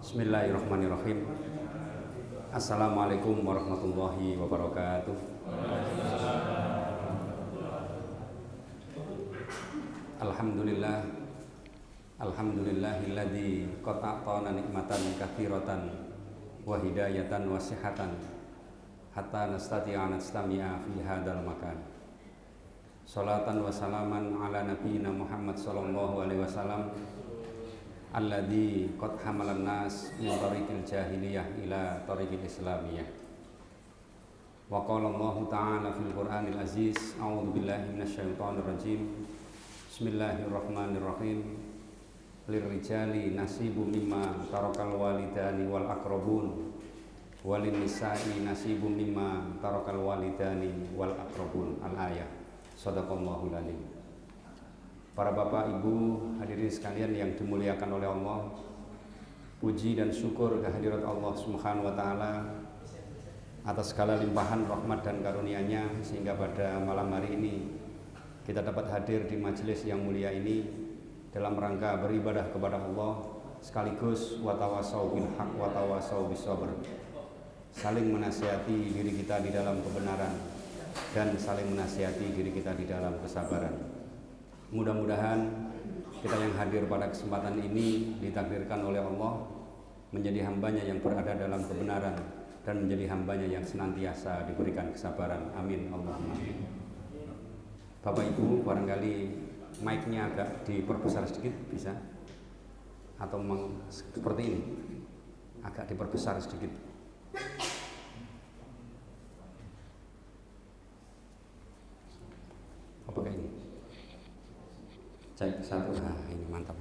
Bismillahirrahmanirrahim. Assalamualaikum warahmatullahi wabarakatuh. Alhamdulillah. Alhamdulillahilladzi qad a'tana nikmatan katsiratan wa hidayatan wa sihhatan hatta nastati'a nastami'a fi hadzal makan. Shalatan wa salaman ala nabiyyina Muhammad sallallahu alaihi wasallam alladzi qad hamalan nas min tariqil jahiliyah ila tariqil islamiyah. Wa qala Allah ta'ala fil Qur'anil Aziz, a'udzu billahi minasyaitonir rajim. Bismillahirrahmanirrahim. Lirrijali nasibu mimma tarakal walidani wal aqrabun walin nisa'i nasibu mimma tarakal walidani wal aqrabun. Al-ayah. Shadaqallahul alim. Para bapak, ibu, hadirin sekalian yang dimuliakan oleh Allah, puji dan syukur kehadirat Allah Subhanahu wa taala atas segala limpahan rahmat dan karunia-Nya sehingga pada malam hari ini kita dapat hadir di majelis yang mulia ini dalam rangka beribadah kepada Allah sekaligus watawasau bil haq watawasau bis sabr, saling menasihati diri kita di dalam kebenaran dan saling menasihati diri kita di dalam kesabaran. Mudah-mudahan kita yang hadir pada kesempatan ini ditakdirkan oleh Allah menjadi hambanya yang berada dalam kebenaran dan menjadi hambanya yang senantiasa diberikan kesabaran. Amin Allahumma amin. Bapak Ibu, barangkali mic-nya agak diperbesar sedikit bisa? Atau seperti ini? Agak diperbesar sedikit. Apakah ini? Cek satu, nah ini mantap.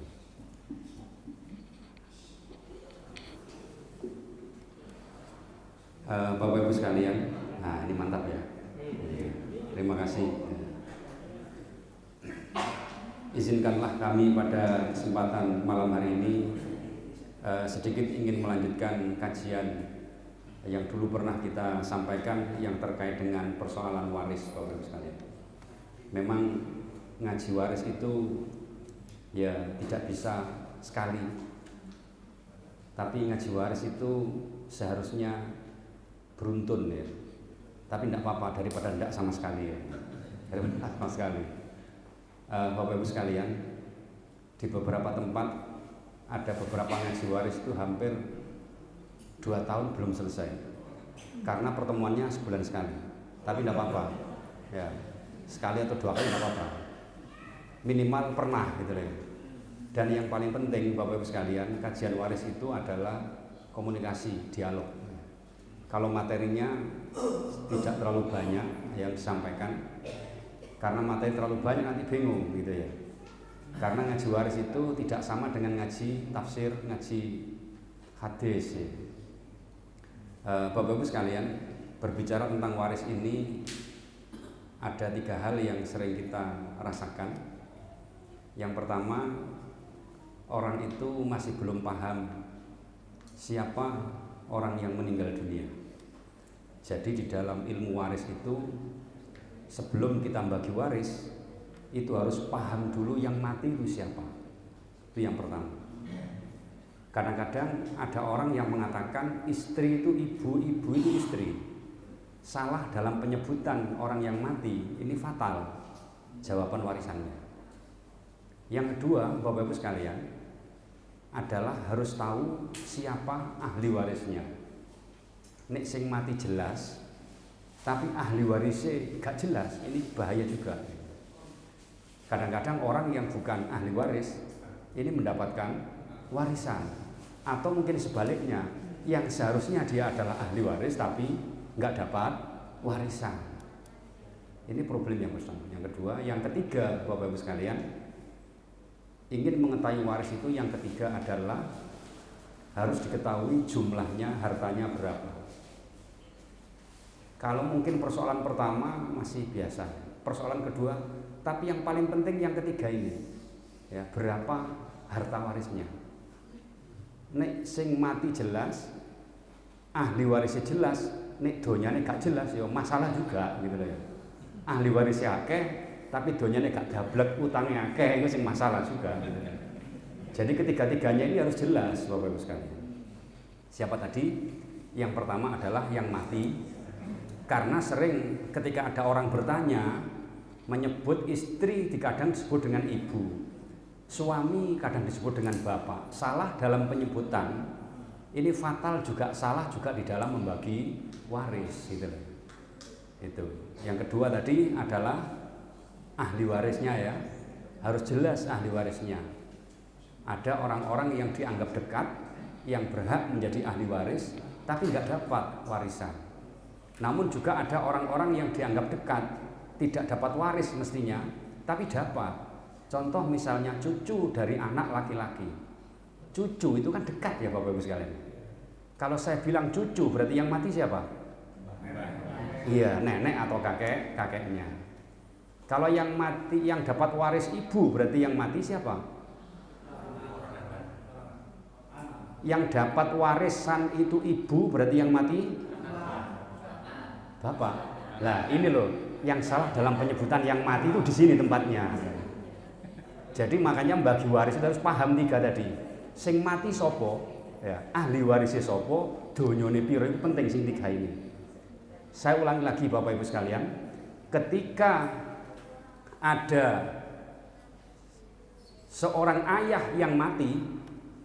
Bapak Ibu sekalian, nah ini mantap ya. Terima kasih. Izinkanlah kami pada kesempatan malam hari ini sedikit ingin melanjutkan kajian yang dulu pernah kita sampaikan yang terkait dengan persoalan waris, Bapak Ibu sekalian. Memang ngaji waris itu ya tidak bisa sekali, tapi ngaji waris itu seharusnya beruntun ya. Tapi tidak apa-apa daripada tidak sama sekali ya. Daripada sama sekali. Bapak Ibu sekalian, di beberapa tempat ada beberapa ngaji waris itu hampir 2 tahun belum selesai karena pertemuannya sebulan sekali. Tapi tidak apa-apa ya, sekali atau 2 kali tidak apa-apa, minimal pernah gitu loh. Dan yang paling penting Bapak Ibu sekalian, kajian waris itu adalah komunikasi, dialog. Kalau materinya tidak terlalu banyak yang disampaikan, karena materi terlalu banyak nanti bingung gitu ya. Karena ngaji waris itu tidak sama dengan ngaji tafsir, ngaji hadis ya. Bapak Ibu sekalian, berbicara tentang waris ini ada 3 hal yang sering kita rasakan. Yang pertama, orang itu masih belum paham siapa orang yang meninggal dunia. Jadi di dalam ilmu waris itu, sebelum kita bagi waris, itu harus paham dulu yang mati itu siapa. Itu yang pertama. Kadang-kadang ada orang yang mengatakan istri itu ibu, ibu itu istri. Salah dalam penyebutan orang yang mati, ini fatal jawaban warisannya. Yang kedua, Bapak Ibu sekalian, adalah harus tahu siapa ahli warisnya. Nek sing mati jelas, tapi ahli warisnya gak jelas, ini bahaya juga. Kadang-kadang orang yang bukan ahli waris ini mendapatkan warisan, atau mungkin sebaliknya, yang seharusnya dia adalah ahli waris tapi nggak dapat warisan. Ini problem yang pertama. Yang kedua, yang ketiga, Bapak Ibu sekalian, ingin mengetahui waris itu yang ketiga adalah harus diketahui jumlahnya, hartanya berapa. Kalau mungkin persoalan pertama masih biasa, persoalan kedua, tapi yang paling penting yang ketiga ini, ya, berapa harta warisnya. Nek sing mati jelas, ahli warisnya jelas, nek donyane gak jelas ya masalah juga gitu loh ya. Ahli warisnya akeh tapi donyane gak dablek, utangnya akeh, itu sing masalah juga gitu. Jadi ketiga-tiganya ini harus jelas Bapak Ibu sekalian. Siapa tadi? Yang pertama adalah yang mati. Karena sering ketika ada orang bertanya, menyebut istri kadang disebut dengan ibu, suami kadang disebut dengan bapak. Salah dalam penyebutan. Ini fatal juga, salah juga di dalam membagi waris gitu loh. Itu. Yang kedua tadi adalah ahli warisnya ya. Harus jelas ahli warisnya. Ada orang-orang yang dianggap dekat, yang berhak menjadi ahli waris, tapi nggak dapat warisan. Namun juga ada orang-orang yang dianggap dekat, tidak dapat waris mestinya, tapi dapat. Contoh misalnya cucu dari anak laki-laki. Cucu itu kan dekat ya Bapak Ibu sekalian. Kalau saya bilang cucu berarti yang mati siapa? Iya, nenek atau kakeknya. Kalau yang mati, yang dapat waris ibu berarti yang mati siapa? Yang dapat warisan itu ibu berarti yang mati bapak. Nah ini loh yang salah dalam penyebutan yang mati itu di sini tempatnya. Jadi makanya bagi waris itu harus paham 3 tadi. Sing mati sopo, ya, ahli warisnya sopo, donyone piro itu penting sing 3 ini. Saya ulangi lagi Bapak Ibu sekalian, ketika ada seorang ayah yang mati,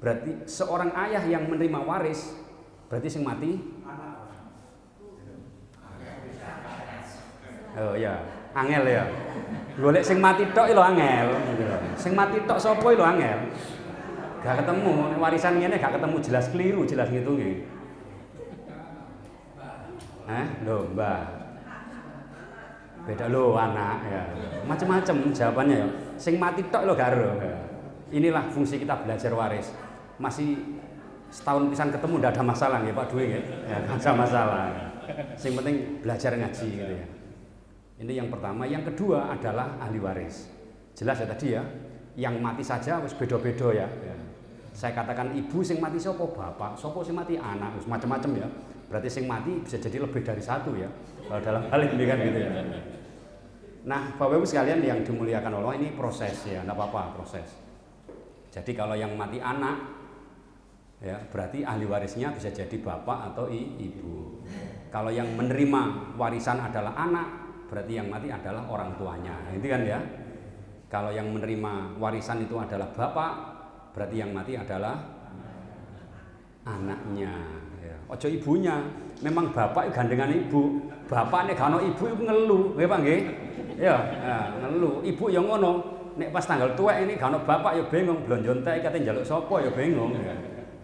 berarti seorang ayah yang menerima waris, berarti sing mati oh ya, angel ya. Golek sing mati tok lho angel. Sing mati tok sapa lho angel. Gak ketemu, warisan ngene gak ketemu, jelas keliru, jelas ngitunge. Lho, Mbah. Beda lho anak ya. Macam-macam jawabannya ya. Sing mati tok lho gak ero. Inilah fungsi kita belajar waris. Masih setahun pisan ketemu ndak ada masalah ya Pak Dwi ya. Ya, enggak ada masalah. Yang penting belajar ngaji gitu ya. Ini yang pertama, yang kedua adalah ahli waris. Jelas ya tadi ya. Yang mati saja wis beda-beda ya. Saya katakan ibu sing mati sapa bapak, sapa sing mati anak, wis macam-macam ya. Berarti sing mati bisa jadi lebih dari 1 ya. Kalau dalam hal ini kan gitu ya. Nah, Bapak Ibu sekalian yang dimuliakan Allah, ini proses ya, enggak apa-apa, proses. Jadi kalau yang mati anak ya, berarti ahli warisnya bisa jadi bapak atau ibu. Kalau yang menerima warisan adalah anak, berarti yang mati adalah orang tuanya. Itu kan ya. Kalau yang menerima warisan itu adalah bapak, berarti yang mati adalah anaknya. Ya. Ojo ibunya. Memang bapak gandengan ibu. Bapak nek gak ono ibu iku ngelu, nggih Pak nggih. Ya, ngelu. Ibu ya ngono. Nek pas tanggal tuwek ini gak ono bapak ya bingung, blonjo entek kate njaluk sapa ya bingung.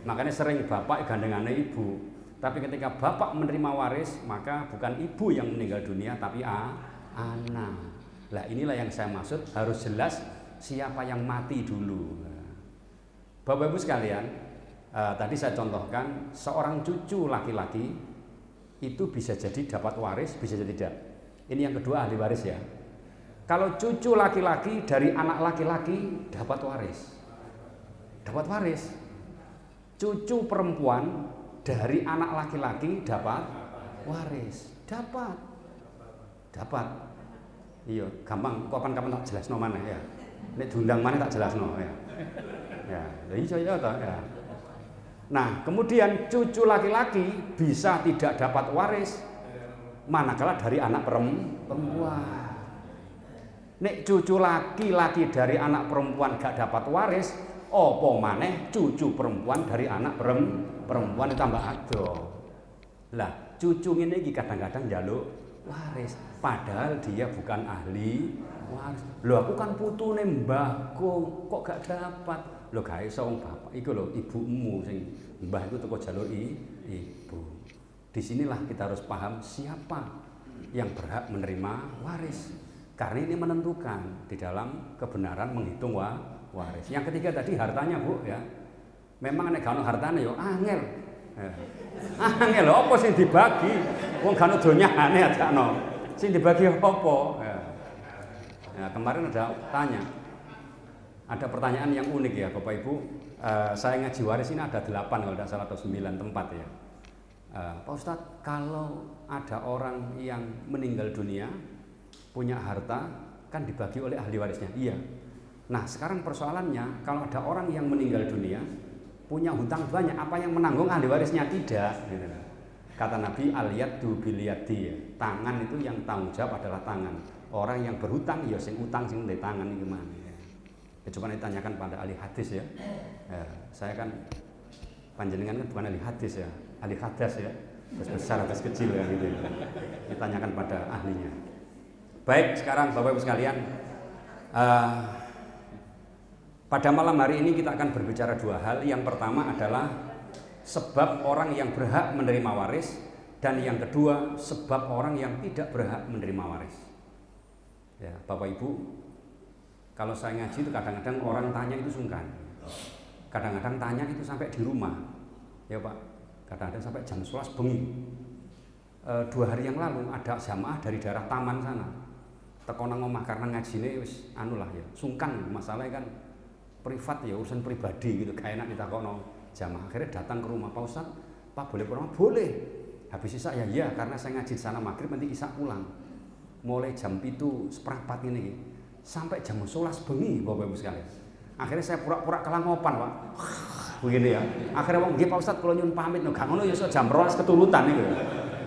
Makanya sering bapak gandengane ibu. Tapi ketika bapak menerima waris, maka bukan ibu yang meninggal dunia tapi anak. Lah inilah yang saya maksud, harus jelas siapa yang mati dulu. Bapak Ibu sekalian, tadi saya contohkan seorang cucu laki-laki itu bisa jadi dapat waris, bisa jadi tidak. Ini yang kedua ahli waris ya. Kalau cucu laki-laki dari anak laki-laki dapat waris. Dapat waris. Cucu perempuan dari anak laki-laki dapat waris. Dapat. Iya, gampang. Kapan-kapan tak jelasno maneh ya. Nek diundang maneh tak jelasno ya. Ya, iya toh ya. Nah, kemudian cucu laki-laki bisa tidak dapat waris manakala dari anak perempuan. Nek cucu laki-laki dari anak perempuan gak dapat waris, opo maneh cucu perempuan dari anak perempuan ditambah ado. Lah, cucu ngene iki kadang-kadang njaluk waris, padahal dia bukan ahli waris. Lho aku kan putune mbahku, kok gak dapat? Lho gak iso wong bapak iku lho ibumu sing mbah iku teko jaluk ibu. Disinilah kita harus paham siapa yang berhak menerima waris. Karena ini menentukan di dalam kebenaran menghitung waris. Yang ketiga tadi hartanya Bu ya. Memang nek gak ono hartane yo angel. Angel lho apa sing dibagi? Wong gak ono donyane ajakno. Sing dibagi apa? Ya, kemarin ada tanya. Ada pertanyaan yang unik ya Bapak Ibu. Saya ngaji waris ini ada 8 kalau tidak salah atau 9 tempat ya. Pak Ustadz, kalau ada orang yang meninggal dunia punya harta kan dibagi oleh ahli warisnya. Iya. Nah, sekarang persoalannya kalau ada orang yang meninggal dunia punya hutang banyak, apa yang menanggung ahli warisnya? Tidak. Gitu. Kata Nabi, al-yadu bil-yadi, ya. Tangan itu yang tanggung jawab adalah tangan. Orang yang berhutang, ya sing utang sing ndek tangan iki gimana? Ya. Coba ditanyakan pada ahli hadis ya. Saya kan panjenengan kan bukan ahli hadis ya, ahli hadas ya. Terus besar atas kecil ya gitu. Ditanyakan pada ahlinya. Baik, sekarang Bapak Ibu sekalian, pada malam hari ini kita akan berbicara dua hal. Yang pertama adalah sebab orang yang berhak menerima waris, dan yang kedua sebab orang yang tidak berhak menerima waris. Ya, Bapak Ibu, kalau saya ngaji itu kadang-kadang orang tanya itu sungkan. Kadang-kadang tanya itu sampai di rumah. Ya Pak, kadang-kadang sampai jam 11 bengi. 2 hari yang lalu ada jamaah dari daerah Taman sana. Teko nang omah karena ngajine wis anu lah ya, sungkan masalahnya kan privat ya, urusan pribadi gitu, kayak enak ditakono jamaah. Akhirnya datang ke rumah, Pak Ustaz, Pak boleh pulang? Boleh. Habis isak ya, karena saya ngaji di sana maghrib nanti isak pulang. Mulai jam 7:15 ini sampai jam 11 bengi Bapak Ibu sekalian. Akhirnya saya pura-pura kelangopan, Pak. Begini ya. Akhirnya wong nggih Pak Ustaz kula nyuwun pamit no, gak ngono ya iso jam 12 keturutan niku.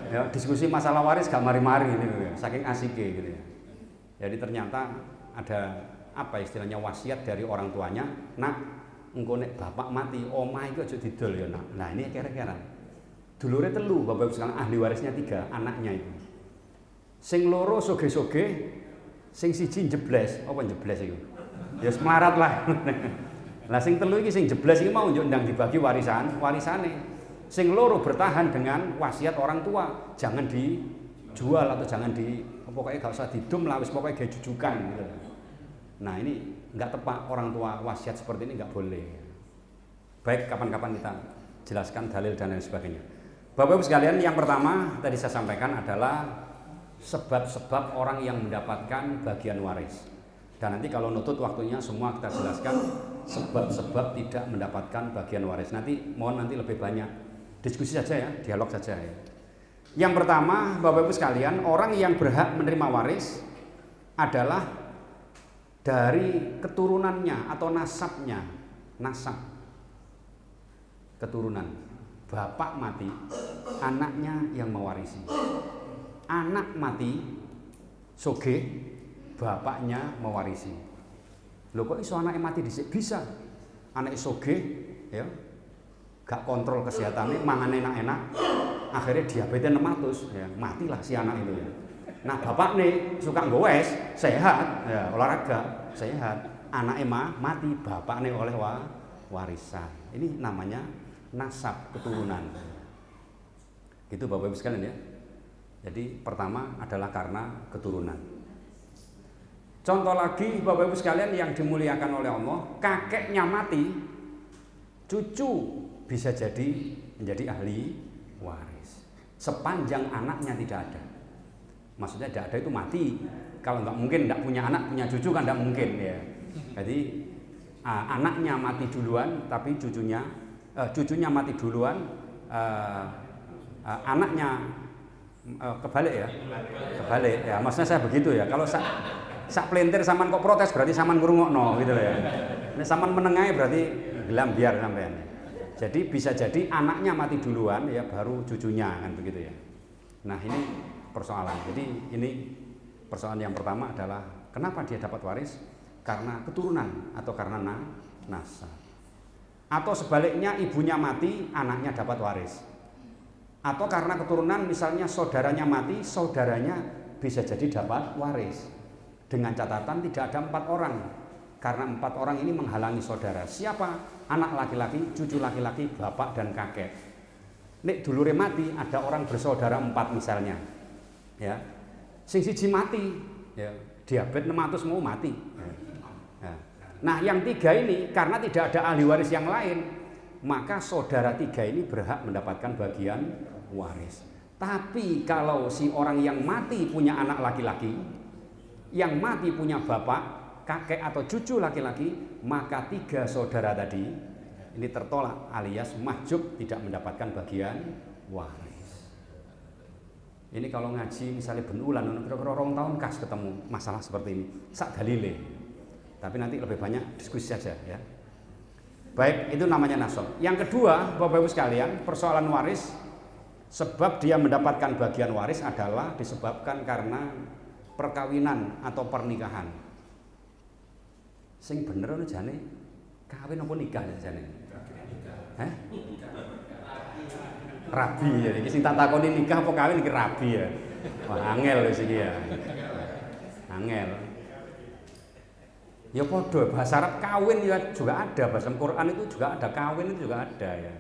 Ya, diskusi masalah waris gak mari-mari niku ya. Saking asike gitu ya. Jadi ternyata ada apa istilahnya wasiat dari orang tuanya, nak engko nek bapak mati omah iku aja didol ya nak. Nah ini kira-kira dulure telu Bapak Ibu sekalian, ahli warisnya 3 anaknya itu. Sing loro soge-soge, sing siji jebles, apa jebles iku? Ya semarat lah. Lah sing telu iki sing jebles iki mau ndang dibagi warisane. Sing loro bertahan dengan wasiat orang tua, jangan dijual atau jangan pokoknya gak usah didum lah, wis pokoknya gawe jujukan gitu. Nah ini nggak tepat, orang tua wasiat seperti ini nggak boleh. Baik, kapan-kapan kita jelaskan dalil dan lain sebagainya. Bapak Ibu sekalian, yang pertama tadi saya sampaikan adalah sebab-sebab orang yang mendapatkan bagian waris. Dan nanti kalau nutut waktunya semua kita jelaskan sebab-sebab tidak mendapatkan bagian waris. Nanti mohon nanti lebih banyak diskusi saja ya, dialog saja ya. Yang pertama, Bapak Ibu sekalian, orang yang berhak menerima waris adalah dari keturunannya atau nasabnya. Nasab, keturunan. Bapak mati, anaknya yang mewarisi. Anak mati, soge, bapaknya mewarisi. Loh kok iso anaknya mati dhisik? Bisa. Anak soge, ya, gak kontrol kesehatannya, mangan enak-enak, akhirnya diabetes 600, ya, matilah si anak itu ya. Nah bapak nih suka ngowes, sehat, ya, olahraga, sehat, anak mati, bapak nih oleh warisan. Ini namanya nasab, keturunan. Gitu Bapak Ibu sekalian ya. Jadi pertama adalah karena keturunan. Contoh lagi Bapak Ibu sekalian yang dimuliakan oleh Allah, kakeknya mati, cucu bisa jadi menjadi ahli waris sepanjang anaknya tidak ada. Maksudnya tidak ada itu mati. Kalau nggak mungkin tidak punya anak punya cucu kan tidak mungkin ya. Jadi anaknya mati duluan tapi cucunya mati duluan, anaknya kebalik ya. Kebalik ya. Maksudnya saya begitu ya. Kalau sak pelintir saman kok protes berarti saman ngrungokno gitu ya. Ini saman menengahi berarti gelam biar sampean. Jadi bisa jadi anaknya mati duluan ya baru cucunya kan begitu ya. Nah ini persoalan. Jadi ini persoalan yang pertama adalah kenapa dia dapat waris? Karena keturunan atau karena nasab. Atau sebaliknya ibunya mati, anaknya dapat waris. Atau karena keturunan misalnya saudaranya mati, saudaranya bisa jadi dapat waris. Dengan catatan tidak ada 4 orang. Karena 4 orang ini menghalangi saudara. Siapa? Anak laki-laki, cucu laki-laki, bapak dan kakek. Nek dulure mati, ada orang bersaudara 4 misalnya. Ya. Sing siji mati, ya, diabetes 600 mau mati. Ya. Nah, yang 3 ini karena tidak ada ahli waris yang lain, maka saudara 3 ini berhak mendapatkan bagian waris. Tapi kalau si orang yang mati punya anak laki-laki, yang mati punya bapak, kakek atau cucu laki-laki, maka 3 saudara tadi ini tertolak alias mahjub, tidak mendapatkan bagian waris. Ini kalau ngaji misalnya benulan, kira-kira 2 tahun kas ketemu masalah seperti ini, sak dalile. Tapi nanti lebih banyak diskusi saja ya. Baik, itu namanya nasab. Yang kedua, Bapak Ibu sekalian, persoalan waris, sebab dia mendapatkan bagian waris adalah disebabkan karena perkawinan atau pernikahan. Sing bener ono jane kawin apa nikah jane? Hah? Rabi ya, iki sing tak takoni nikah apa kawin iki rabi ya. Wah, angel wis iki ya. Angel. Ya padha bahasa Arab kawin ya juga ada, bahasa Quran itu juga ada, kawin itu juga ada ya.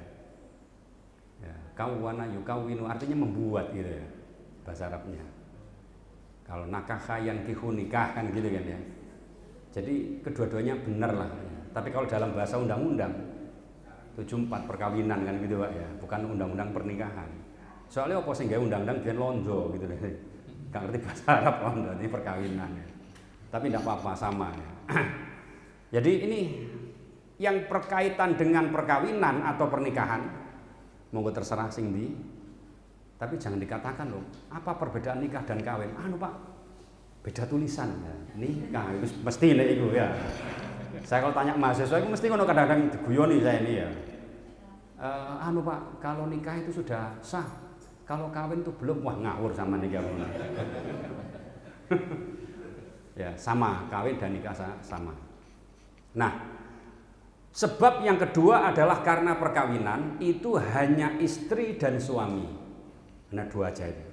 Ya, kawana yukawinu artinya membuat gitu ya. Bahasa Arabnya. Kalau nakaha yang kihu nikah kan gitu kan ya. Jadi kedua-duanya benar lah. Tapi kalau dalam bahasa undang-undang 74 perkawinan kan gitu Pak ya, bukan undang-undang pernikahan. Soalnya apa sing gawe undang-undang biyen londo gitu deh. Gak ngerti bahasa Arab londo ini perkawinan ya. Tapi tidak apa-apa sama ya. Jadi ini yang berkaitan dengan perkawinan atau pernikahan, monggo terserah sing ndi. Tapi jangan dikatakan loh, apa perbedaan nikah dan kawin? Anu Pak, beda tulisan ya. Nikah itu mesti nek iku ya. Saya kalau tanya mahasiswa itu mesti ngono kadang-kadang diguyoni saya ini ya. Anu Pak, kalau nikah itu sudah sah. Kalau kawin itu belum, wah ngawur sama nikah. Ya, sama, kawin dan nikah sama. Nah, sebab yang kedua adalah karena perkawinan itu hanya istri dan suami. Nah, dua aja itu.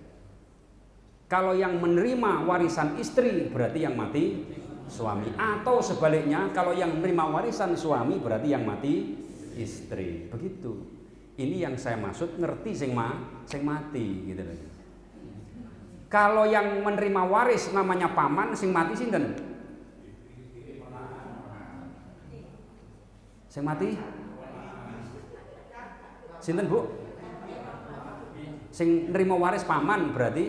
Kalau yang menerima warisan istri berarti yang mati suami, atau sebaliknya kalau yang menerima warisan suami berarti yang mati istri. Begitu. Ini yang saya maksud ngerti sing mati gitu loh. Kalau yang menerima waris namanya paman, sing mati sinten? Sing mati? Sinten Bu? Sing nerima waris paman berarti?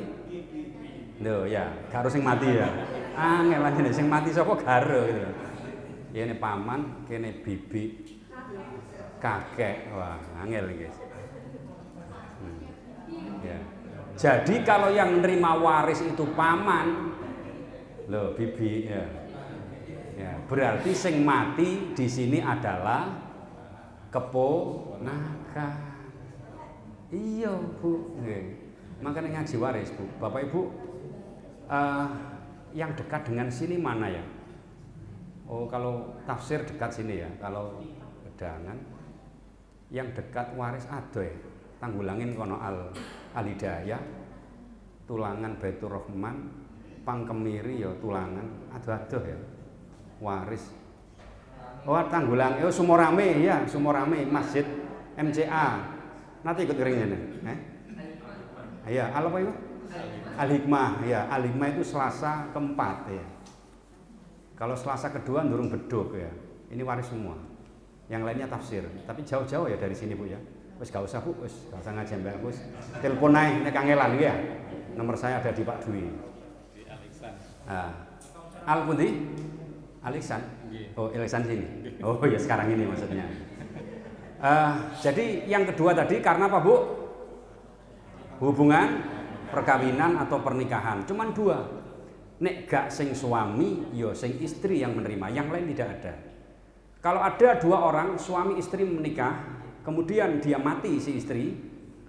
Loh ya, gak harus sing mati ya. Angel aja nih, sing mati sapa garo gitu. Ya ini paman, kene bibi, kakek, wah angel guys. Ya. Jadi kalau yang menerima waris itu paman, loh bibi ya. Ya, berarti sing mati di sini adalah keponakan. Iya Bu, makanya ngaji waris Bu. Bapak Ibu, yang dekat dengan sini mana ya? Oh kalau tafsir dekat sini ya. Kalau Gedangan, yang dekat waris adoh ya. Tanggulangin kono Al-Hidayah, Tulangan Baitur Rahman, Pangkemiri ya Tulangan, adoh-adoh ya. Waris. Oh Tanggulang, oh Sumorame ya, Sumorame Masjid MCA. Nanti ikut ringnya nih. Iya, apa itu? Al-Hikmah ya, Al-Hikmah itu Selasa keempat ya. Kalau Selasa kedua durung beduk ya. Ini waris semua. Yang lainnya tafsir. Tapi jauh-jauh ya dari sini Bu ya. Wis gak usah Bu, wis gak usah ngaji Mbak Gus. Telepon ae nek kangelan ya. Nomor saya ada di Pak Dwi. Di Alexan. Al pundi? Alexan. Oh, Alexan sini. Oh ya sekarang ini maksudnya. Jadi yang kedua tadi karena apa Bu? Hubungan perkawinan atau pernikahan. Cuman dua. Nek gak sing suami, yo sing istri yang menerima. Yang lain tidak ada. Kalau ada dua orang suami istri menikah, kemudian dia mati si istri,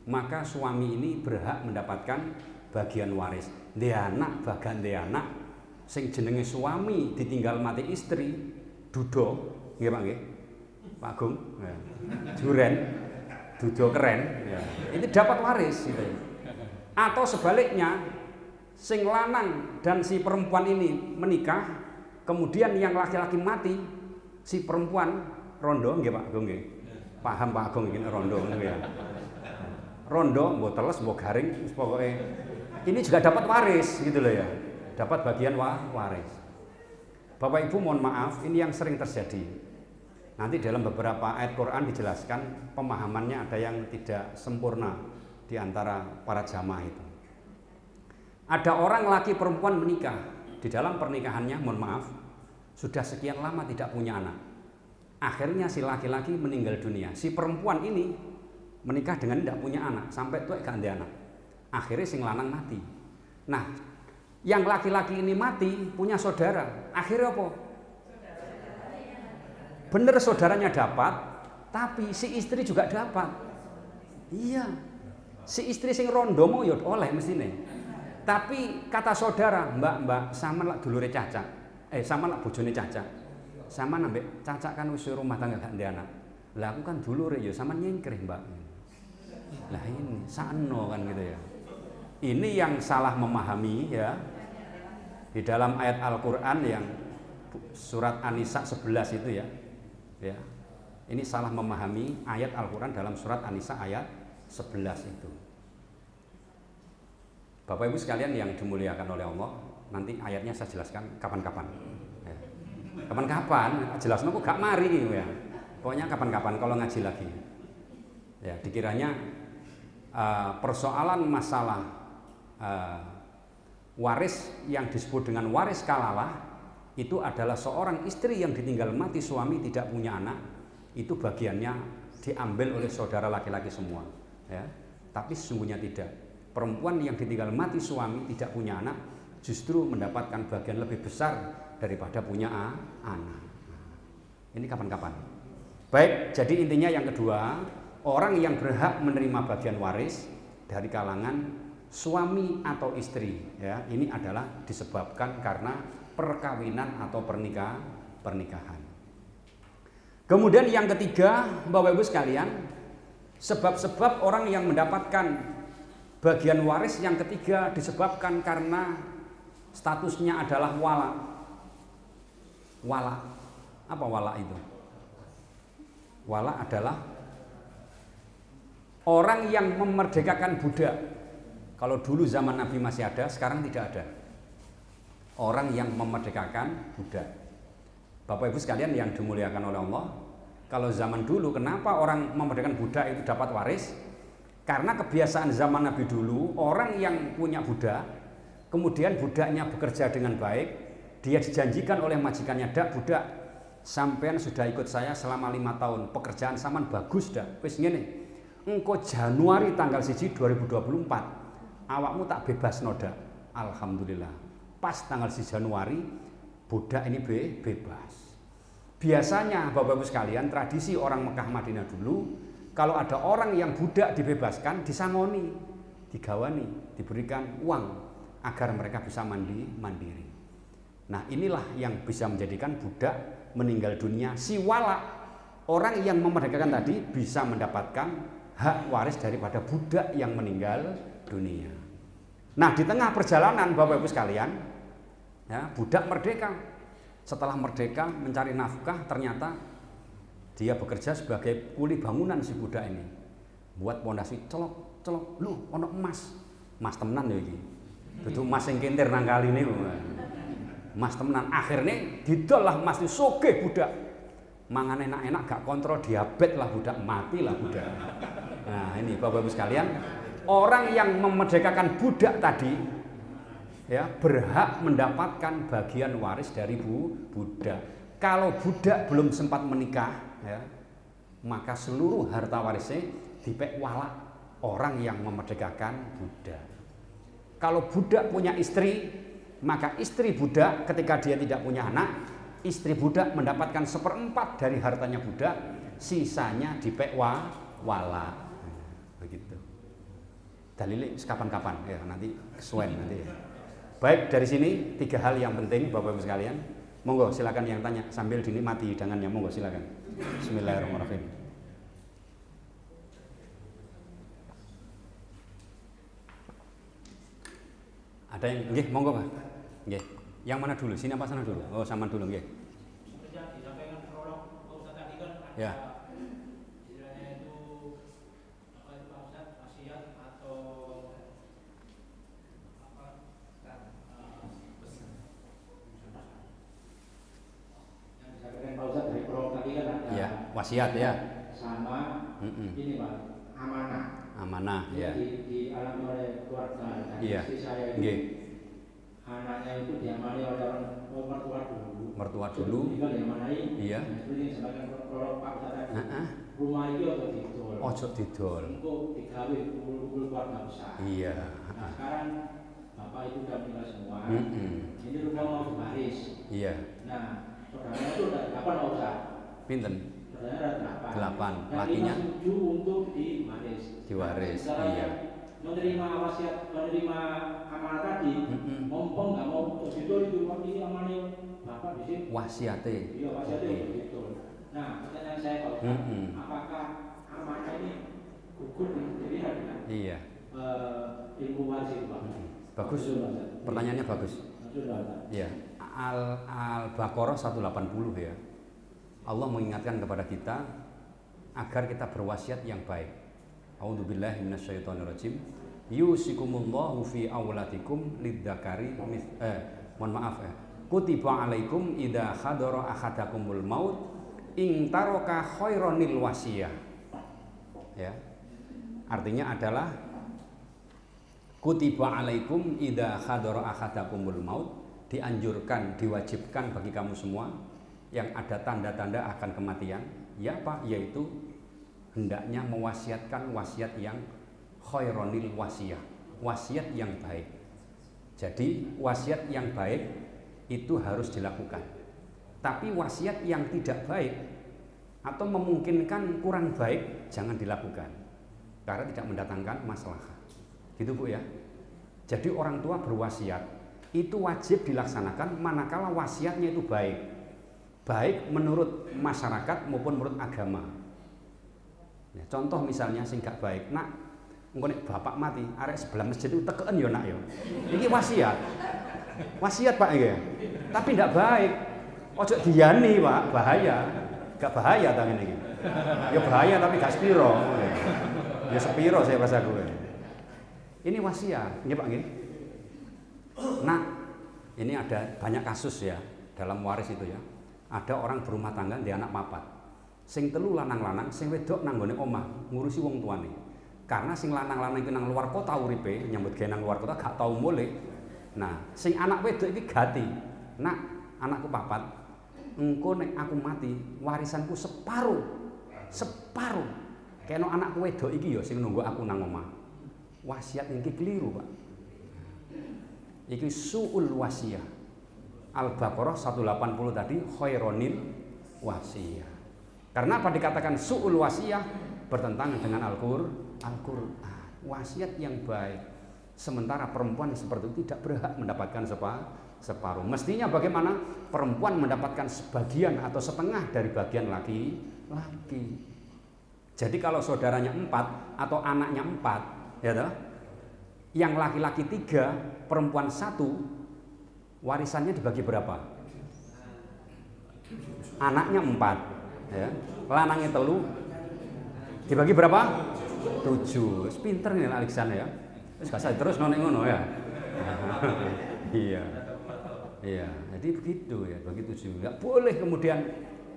maka suami ini berhak mendapatkan bagian waris. Dia anak bagan dia anak, sing jenenge suami ditinggal mati istri, dudo, nggih Pak nggih. Pak Agung, ya. Juren, dudo keren, ya. Ini dapat waris gitu. Atau sebaliknya, sing lanang dan si perempuan ini menikah, kemudian yang laki-laki mati, si perempuan rondo nggih Pak Agung nggih. Paham Pak Agung iki rondo ngono ya. Rondo mbok teles mbok garing wis pokoke ini juga dapat waris gitu loh ya. Dapat bagian waris. Bapak Ibu mohon maaf, ini yang sering terjadi. Nanti dalam beberapa ayat Quran dijelaskan pemahamannya ada yang tidak sempurna di antara para jamaah itu. Ada orang laki perempuan menikah, di dalam pernikahannya mohon maaf sudah sekian lama tidak punya anak. Akhirnya si laki-laki meninggal dunia. Si perempuan ini menikah dengan tidak punya anak, sampai tuh gak ada anak. Akhirnya sing lanang mati. Nah, yang laki-laki ini mati punya saudara. Akhirnya apa? Bener saudaranya dapat, tapi si istri juga dapat. Iya. Si istri sing rondomo ya oleh mestine. Tapi kata saudara, Mbak, sama lak dulure Caca. Sama lak bojone Caca. Sama ambek Caca kan wis rumah tangga gak ndek anak. Lah aku kan dulure ya sama nyengkreh, Mbak. Lah ini sano kan gitu ya. Ini yang salah memahami ya. Di dalam ayat Al-Qur'an yang surat An-Nisa 11 itu ya. Ya. Ini salah memahami ayat Al-Qur'an dalam surat An-Nisa ayat 11 itu. Bapak Ibu sekalian yang dimuliakan oleh Allah, nanti ayatnya saya jelaskan kapan-kapan. Ya. Kapan-kapan, jelasnya kok gak mari gitu ya. Pokoknya kapan-kapan kalau ngaji lagi. Ya, dikiranya persoalan masalah waris yang disebut dengan waris kalalah itu adalah seorang istri yang ditinggal mati suami tidak punya anak, itu bagiannya diambil oleh saudara laki-laki semua. Ya, tapi sesungguhnya tidak. Perempuan yang ditinggal mati suami tidak punya anak justru mendapatkan bagian lebih besar daripada punya anak. Ini kapan-kapan. Baik, jadi intinya yang kedua, orang yang berhak menerima bagian waris dari kalangan suami atau istri, ya, ini adalah disebabkan karena perkawinan atau pernikahan. Kemudian yang ketiga, Bapak Ibu sekalian, sebab-sebab orang yang mendapatkan bagian waris yang ketiga disebabkan karena statusnya adalah wala. Wala. Apa wala itu? Wala adalah orang yang memerdekakan budak. Kalau dulu zaman Nabi masih ada, sekarang tidak ada. Orang yang memerdekakan budak. Bapak Ibu sekalian yang dimuliakan oleh Allah, kalau zaman dulu kenapa orang memerdekakan budak itu dapat waris? Karena kebiasaan zaman Nabi dulu, orang yang punya budak, kemudian budaknya bekerja dengan baik, dia dijanjikan oleh majikannya, "Dak, budak, sampean sudah ikut saya selama 5 tahun, pekerjaan saman bagus dah. Wis ngene, engko Januari tanggal 1 2024, awakmu tak bebas noda." Alhamdulillah. Pas tanggal 1 Januari, budak ini bebas. Biasanya Bapak Ibu sekalian, tradisi orang Mekah Madinah dulu, kalau ada orang yang budak dibebaskan, disangoni, digawani, diberikan uang agar mereka bisa mandiri. Nah, inilah yang bisa menjadikan budak meninggal dunia. Si wala, orang yang memerdekakan tadi, bisa mendapatkan hak waris daripada budak yang meninggal dunia. Nah, di tengah perjalanan Bapak Ibu sekalian, ya, budak merdeka. Setelah merdeka mencari nafkah, ternyata dia bekerja sebagai kuli bangunan si budak ini. Buat pondasi celok, lu ono emas. Emas temenan ya iki. Dudu emas sing kintir nang kali niku. Emas temenan. Akhirnya didol lah emas itu sugih budak. Mangan enak-enak gak kontrol, diabetes lah budak, mati lah budak. Nah, ini Bapak Ibu sekalian, orang yang memerdekakan budak tadi ya berhak mendapatkan bagian waris dari budak. Kalau budak belum sempat menikah, ya, maka seluruh harta warisnya dipek wala orang yang memerdekakan budak. Kalau budak punya istri, maka istri budak ketika dia tidak punya anak, istri budak mendapatkan 1/4 dari hartanya budak, sisanya dipek wala. Begitu. Dalilnya kapan-kapan ya, nanti kesuwen nanti ya. Baik, dari sini 3 hal yang penting Bapak Ibu sekalian. Monggo silakan yang tanya sambil dinikmati hidangannya, monggo silakan. Bismillahirrahmanirrahim. Ada yang nggih, monggo Pak. Nggih. Yang mana dulu? Sini apa sana dulu? Oh, sama dulu nggih. Ya. Wasiat ya. Sama ini Pak, amanah. Amanah ya. Dialami oleh keluarga. Iya. Istri saya itu, anaknya itu diamani oleh orang mertua dulu. Mertua dulu. Tinggal diamanai. Iya. Seperti yang disampaikan Prof. Pak Ustadz. Rumah itu ojo didol. Ojo didol. Untuk digawe kumpul keluarga besar. Iya. Nah, sekarang Bapak itu sudah meninggal semua. Ini rumah mau dibaris. Iya. Nah, saudaranya itu udah kapan Pak Ustadz? Pinten? Padahal ada 8. Yang Lakinya 5 setuju untuk diwaris. diwaris. Secara Iya. menerima wasiat, menerima amanat tadi, mumpung nggak mau begitu itu ini amanat bapak di sini. Wasiate. Iya wasiatnya begitu. Nah pertanyaan saya kalau apakah amanat ini gugur dilihat kan? Iya. Ilmu waris itu pak. Bagus. Pertanyaannya bagus. Ya. Al-Baqarah 180 ya. Allah mengingatkan kepada kita agar kita berwasiat yang baik. A'udzubillahi minasyaitonirrajim. Yusikumullahu fi auladikum lidzakari kutiba alaikum idza hadara ahadakumul maut in taraka khaironil wasiyah. Ya. Artinya adalah kutiba alaikum idza hadara ahadakumul maut, dianjurkan, diwajibkan bagi kamu semua yang ada tanda-tanda akan kematian, ya apa? Yaitu hendaknya mewasiatkan wasiat yang khaironil wasiyah, wasiat yang baik. Jadi wasiat yang baik itu harus dilakukan. Tapi wasiat yang tidak baik atau memungkinkan kurang baik jangan dilakukan, karena tidak mendatangkan maslahat. Gitu Bu ya. Jadi orang tua berwasiat itu wajib dilaksanakan manakala wasiatnya itu baik. Baik menurut masyarakat maupun menurut agama. Ya, contoh misalnya sing gak baik, nak engko nek bapak mati, arek sebelah masjid itu tekeken yo nak yo. Iki wasiat. Wasiat Pak iki. Tapi ndak baik. Ojo diyani Pak, bahaya. Gak bahaya ta ngene iki. Ya bahaya tapi gak sepiro. Ya sepiro saya bahasa gue. Ini wasiat, nggih Pak nggih. Nah, ini ada banyak kasus ya dalam waris itu ya. Ada orang berumah tangga dia anak papat. Sing telu lanang-lanang, sing wedok nang nggone omah ngurusi wong tuane. Karena sing lanang-lanang iki nang luar kota uripe, nyambut gawe nang luar kota gak tau mulih. Nah, sing anak wedok iki gati. Nak, anakku papat. Engko nek aku mati, warisanku separuh. Separuh. Kena anakku wedok iki ya sing nunggu aku nang omah. Wasiat iki keliru, Pak. Iki su'ul wasiyah. Al-Baqarah 180 tadi khaironil wasiyah. Karena apa dikatakan su'ul wasiyah? Bertentangan dengan Al-Qur'an. Wasiat yang baik. Sementara perempuan seperti itu tidak berhak mendapatkan separuh. Mestinya bagaimana? Perempuan mendapatkan sebagian atau setengah dari bagian laki-laki. Jadi kalau saudaranya 4 atau anaknya 4, ya toh? Yang laki-laki 3, perempuan 1, warisannya dibagi berapa? Anaknya 4, ya. Lanangnya 3, dibagi berapa? 7. Pinter nih Alexander ya. Terus ngono ya. Iya. Iya, jadi begitu ya, begitu juga. Enggak boleh kemudian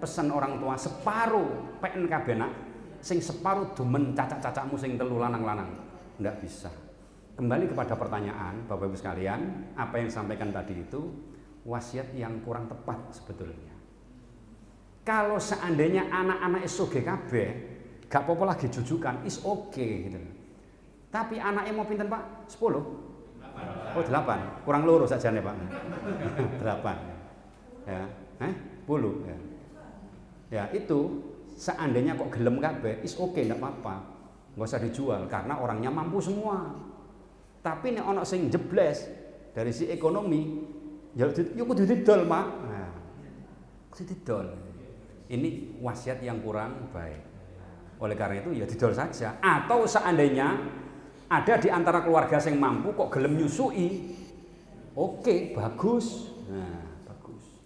pesan orang tua separuh PN kabeh nak, sing separuh demen cacak-cacakmu sing 3 lanang-lanang. Enggak bisa. Kembali kepada pertanyaan Bapak Ibu sekalian, apa yang disampaikan tadi itu wasiat yang kurang tepat sebetulnya. Kalau seandainya anak-anak SOG kabeh gak apa-apa lagi jujukan, is okay gitu. Tapi anaknya mau pinten Pak? 10? Oh 8, kurang loro sajane Pak. 8. Ya, 10 ya. Ya itu seandainya kok gelem kabeh, is okay enggak apa-apa. Enggak usah dijual karena orangnya mampu semua. Tapi nek ana sing jebles dari si ekonomi, ya kudu didol, Mak. Nah, kudu didol. Ini wasiat yang kurang baik. Oleh karena itu ya didol saja. Atau seandainya ada di antara keluarga yang mampu kok gelem nyusui, oke, bagus. Nah, bagus.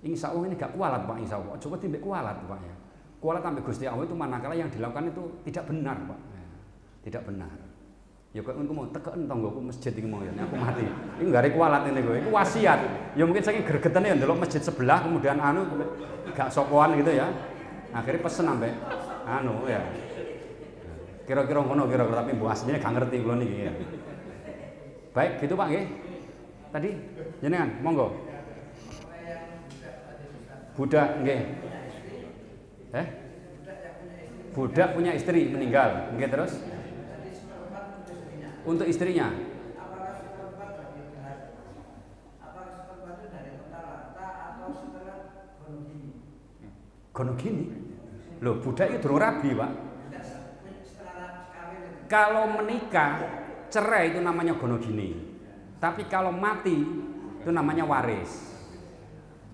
Insya Allah ini gak kualat Pak, insya Allah. Coba timbek kualat Pak ya. Kualat sampai Gusti Allah itu manakala yang dilakukan itu tidak benar Pak. Nah, tidak benar. Ya kok engko mau tekeken tanggoku masjid iki mau ya aku mati. Ini gak kualat ini gue. Iku wasiat. Ya mungkin saking gregetane ya ndelok masjid sebelah kemudian gak sokoan gitu ya. Akhirnya pesen sampai ya. Kira-kira ngono kira-kira tapi mbok asline gak ngerti kula niki ya. Baik, gitu Pak nggih. Tadi jenengan monggo. Budak nggih. Budak punya istri meninggal. Nggih terus? Untuk istrinya. Gono gini. Loh, budak itu durung rabi, Pak. Kalau menikah, cerai itu namanya gonogini. Tapi kalau mati itu namanya waris.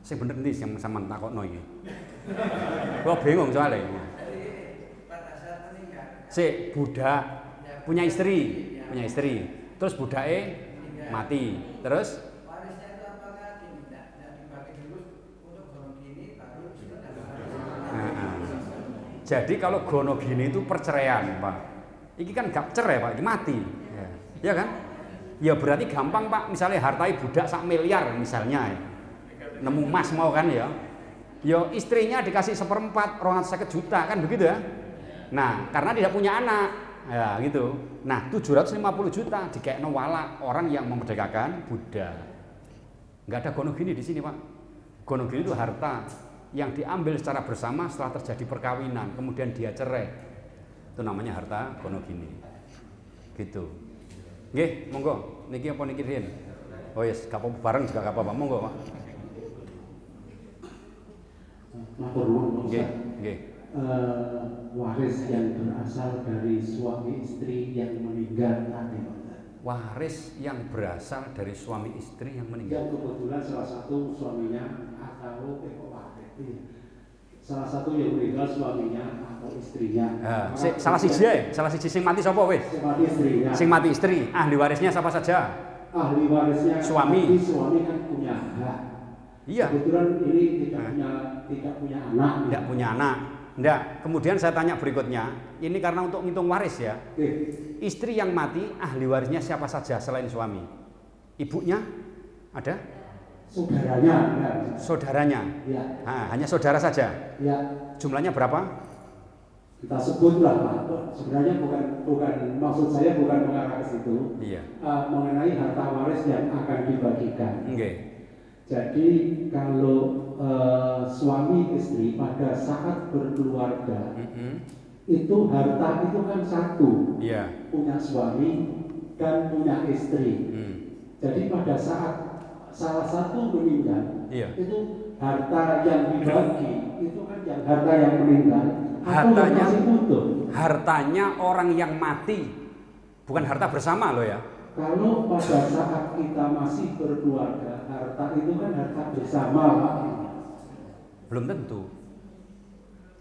Sing bener ndi sing sampean takokno iki? Gua bingung soalnya. Si budak punya istri, terus budake mati, terus jadi kalau gonogini itu perceraian, Pak. Iki kan gak cerai, Pak, iki mati. Ya kan? Ya berarti gampang, Pak. Misalnya hartai budak 1 miliar misalnya. Nemu emas mau kan ya. Ya istrinya dikasih 1/4, 250 juta kan begitu ya. Nah, karena tidak punya anak. Ya gitu. Nah, 750 juta dikekno wala orang yang memerdekakan budak. Enggak ada gonogini di sini, Pak. Gonogini itu harta yang diambil secara bersama setelah terjadi perkawinan, kemudian dia cerai. Itu namanya harta gonogini. Gitu. Nggih, monggo. Niki apa niki riyen? Oh yes, gak apa-apa bareng juga gak apa-apa. Monggo, Pak. Matur nuwun, Nggih, nggih. Waris yang berasal dari suami istri yang meninggal tadi, Pak. Waris yang berasal dari suami istri yang meninggal. Yang kebetulan salah satu suaminya atau salah satu yang meninggal suaminya atau istrinya. Salah siji sing mati sapa wis? Sing mati istrinya. Sing mati istri. Ahli warisnya siapa saja? Ahli warisnya suami. Suami kan punya hak. Iya. Kebetulan ini tidak punya anak. Tidak punya anak. Nggak. Kemudian saya tanya berikutnya, ini karena untuk ngitung waris ya. Istri yang mati, ahli warisnya siapa saja selain suami? Ibunya? Ada? Saudaranya. Ya. Saudaranya? Ya. Hanya saudara saja? Ya. Jumlahnya berapa? Kita sebutlah, Pak. Sebenarnya bukan maksud saya bukan mengarah ke situ. Iya. Mengenai harta waris yang akan dibagikan. Okay. Jadi kalau suami istri pada saat berkeluarga itu harta itu kan satu, punya suami dan punya istri. Jadi pada saat salah satu meninggal, itu harta yang dibagi itu kan yang harta yang meninggal. Hartanya orang yang mati, bukan harta bersama loh ya. Kalau pada saat kita masih berkeluarga, harta itu kan harta bersama, Pak. Belum tentu.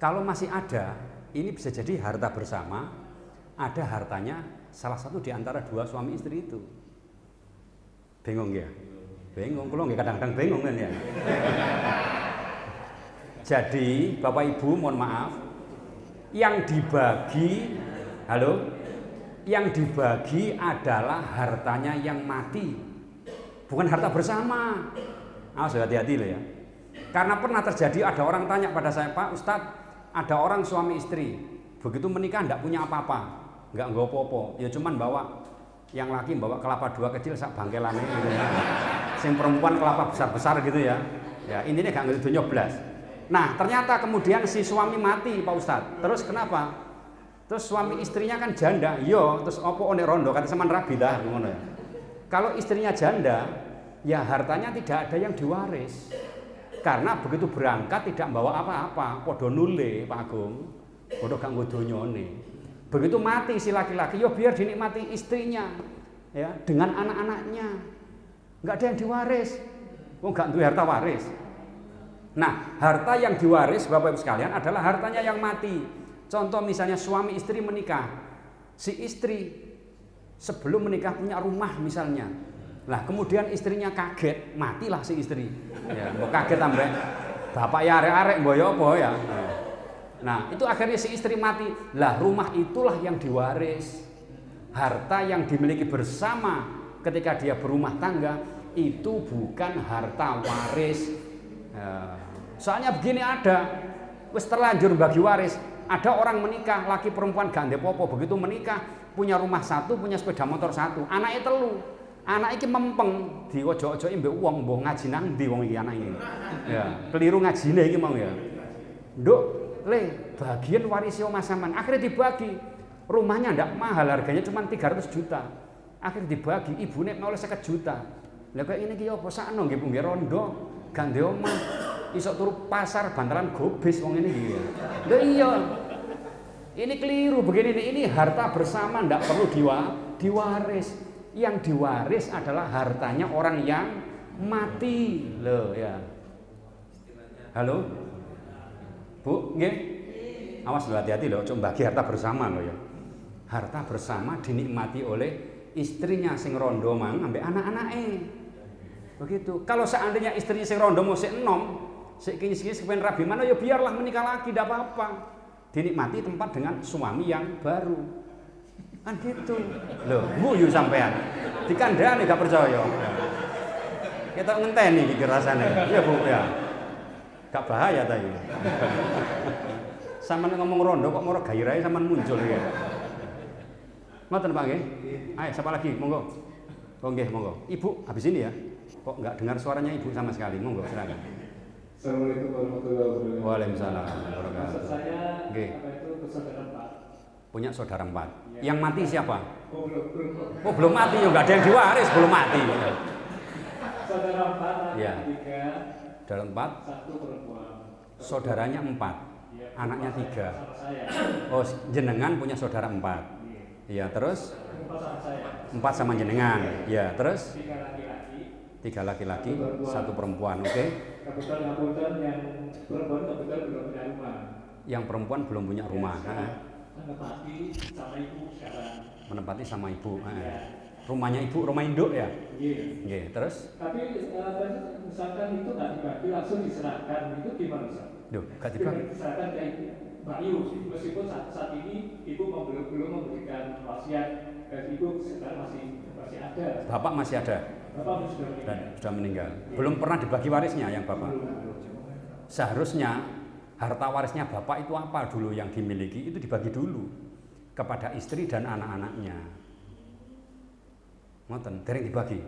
Kalau masih ada, ini bisa jadi harta bersama, ada hartanya salah satu di antara dua suami istri itu. Bingung ya? Bingung, kalau nggak kadang-kadang bingung kan ya. Jadi, Bapak Ibu mohon maaf, yang dibagi, yang dibagi adalah hartanya yang mati, bukan harta bersama. Awas hati-hati loh ya. Karena pernah terjadi ada orang tanya pada saya, Pak Ustadz, ada orang suami istri, begitu menikah enggak punya apa-apa, enggak nggawa apa-apa, ya cuman bawa, yang laki bawa kelapa 2 kecil sak bangkelane gitu ya. Sing perempuan kelapa besar-besar gitu ya. Ya intinya enggak ngerti nyoblas. Nah ternyata kemudian si suami mati, Pak Ustadz. Terus kenapa? Terus suami istrinya kan janda, yo terus opo onek rondo kata seman rabi dah ngono ya. Kalau istrinya janda, ya hartanya tidak ada yang diwaris. Karena begitu berangkat tidak membawa apa-apa, podo nule Pak Agung, podo gak ngodonyone. Begitu mati si laki-laki, yo biar dinikmati istrinya, ya dengan anak-anaknya, nggak ada yang diwaris, nggak duwe harta waris. Nah harta yang diwaris Bapak Ibu sekalian adalah hartanya yang mati. Contoh misalnya suami istri menikah, si istri sebelum menikah punya rumah misalnya. Lah kemudian istrinya kaget, matilah si istri. Ya, mbok kaget ambek bapak ya arek-arek mbok ya apa ya. Nah, itu akhirnya si istri mati. Lah rumah itulah yang diwaris. Harta yang dimiliki bersama ketika dia berumah tangga itu bukan harta waris. Ya. Soalnya begini ada, wis terlanjur bagi waris. Ada orang menikah, laki perempuan gak popo, begitu menikah punya rumah satu, punya sepeda motor satu, anaknya telu. Anak iki mempeng diwojo-wojoki mbek wong mbok ngaji nang ndi wong iki anak iki. Ya, keliru ngajine iki mau ya. Nduk, le, bagian waris omah sampean akhirnya dibagi. Rumahnya ndak mahal, harganya cuma 300 juta. Akhirnya dibagi, ibune oleh 50 juta. Lah kok ini ki opo sakno nggih nggih rondo, gak ndek omah. iso turu pasar bantalan gobis wong ini iki. Lho iya. Ini keliru begini nih, ini harta bersama ndak perlu diwaris. Yang diwaris adalah hartanya orang yang mati. Loh ya. Halo? Bu, nggih? Awas lho, hati-hati lho, coba bagi harta bersama lho ya. Harta bersama dinikmati oleh istrinya sing rondo mang ambek anak-anake. Begitu. Kalau seandainya istrinya sing rondo mau sik enom, sik kinyis-kinyis kepen rabi mana ya biarlah menikah lagi, ndak apa-apa. Dinikmati tempat dengan suami yang baru. Kan gitu. Loh, guyu sampean. Dikandhani gak percaya. Kita ngenteni iki rasane. Iya, Bu, ya. Gak bahaya ta iki. Sampeyan ngomong rondo kok moro gairahe sampean muncul iki. Ngoten Pak nggih. Ayo siapa lagi? Monggo. Oh nggih, monggo. Ibu, habis ini ya. Kok enggak dengar suaranya Ibu sama sekali? Monggo, silakan. Assalamualaikum warahmatullahi wabarakatuh. Waalaikumsalam. Maksud saya, Nggih. apa itu bersaudara empat? Punya saudara 4. Yang mati siapa? Oh belum. Oh belum mati ya, nggak ada yang diwaris, belum mati. Saudara empat, Ya. tiga, Saudara 4, satu perempuan. saudaranya 4, Ya, anaknya 3. sama saya. Oh jenengan punya saudara 4. Iya terus Empat sama saya. 4 sama jenengan. Ya terus Tiga laki-laki. 3 laki-laki, 1 perempuan. Oke. Kebetulan yang perempuan kebetulan belum punya rumah. Yang perempuan belum punya rumah. Menempati sama ibu sekarang. Menempati sama ibu. Ya. Rumahnya ibu, rumah induk ya. Iya. Oke. Terus Tapi misalkan itu nggak dibagi langsung diserahkan, itu gimana Ustaz? Duh, gak dibagi. Diserahkan ke Mbak Yu, meskipun saat ini ibu belum memberikan wasiat dan ibu sekarang masih ada. Bapak masih ada Bapak sudah meninggal. dan sudah meninggal. Belum pernah dibagi warisnya yang bapak. Seharusnya harta warisnya bapak itu apa dulu yang dimiliki itu dibagi dulu kepada istri dan anak-anaknya. Ngoten, dereng dibagi.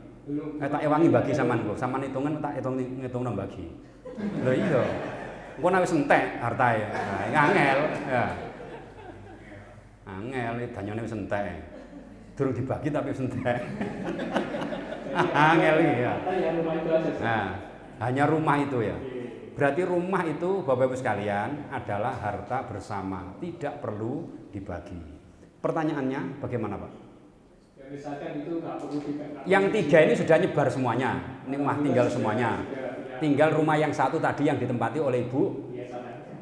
Tak ewangi bagi sampean kok, sampean hitungan tak hitung bagi. Lho iya. Engko nek wis entek hartae. Nah, angel ya. Angel danyane wis entek. Durung dibagi tapi wis entek. Angel iki ya. Nah, hanya rumah itu ya. Berarti rumah itu Bapak Ibu sekalian adalah harta bersama, tidak perlu dibagi. Pertanyaannya bagaimana Pak? Ya, misalkan itu nggak perlu dibagi. Yang 3 ini sudah nyebar semuanya, ini rumah tinggal semuanya. Tinggal rumah yang 1 tadi yang ditempati oleh ibu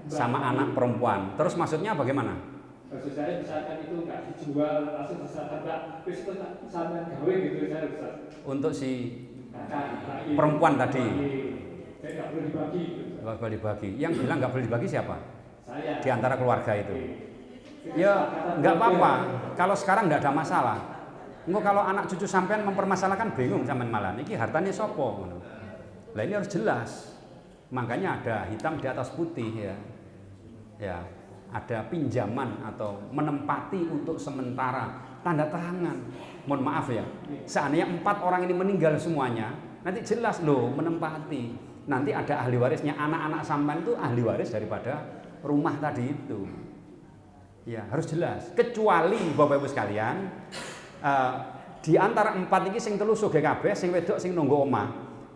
sama anak perempuan. Terus maksudnya bagaimana? Maksud saya misalkan itu nggak dijual langsung diserahkan Mbak, terus itu sampean gawe gitu saya bisa. Untuk si Kakak, perempuan tadi. Saya nggak perlu dibagi. Nggak boleh dibagi. Yang bilang nggak boleh dibagi siapa? Saya. Di antara keluarga itu. Ya nggak apa-apa. Kalau sekarang nggak ada masalah. Engko kalau anak cucu sampean mempermasalahkan bingung sampean malah. Iki hartanya sopo? Lah ini harus jelas. Makanya ada hitam di atas putih ya. Ya, ada pinjaman atau menempati untuk sementara, tanda tangan. Mohon maaf ya. Seandainya 4 orang ini meninggal semuanya, nanti jelas loh menempati. Nanti ada ahli warisnya, anak-anak sampean itu ahli waris daripada rumah tadi itu. Ya, harus jelas. Kecuali Bapak Ibu sekalian, di antara 4 ini sing telu sugih kabeh, sing wedok sing nunggu omah.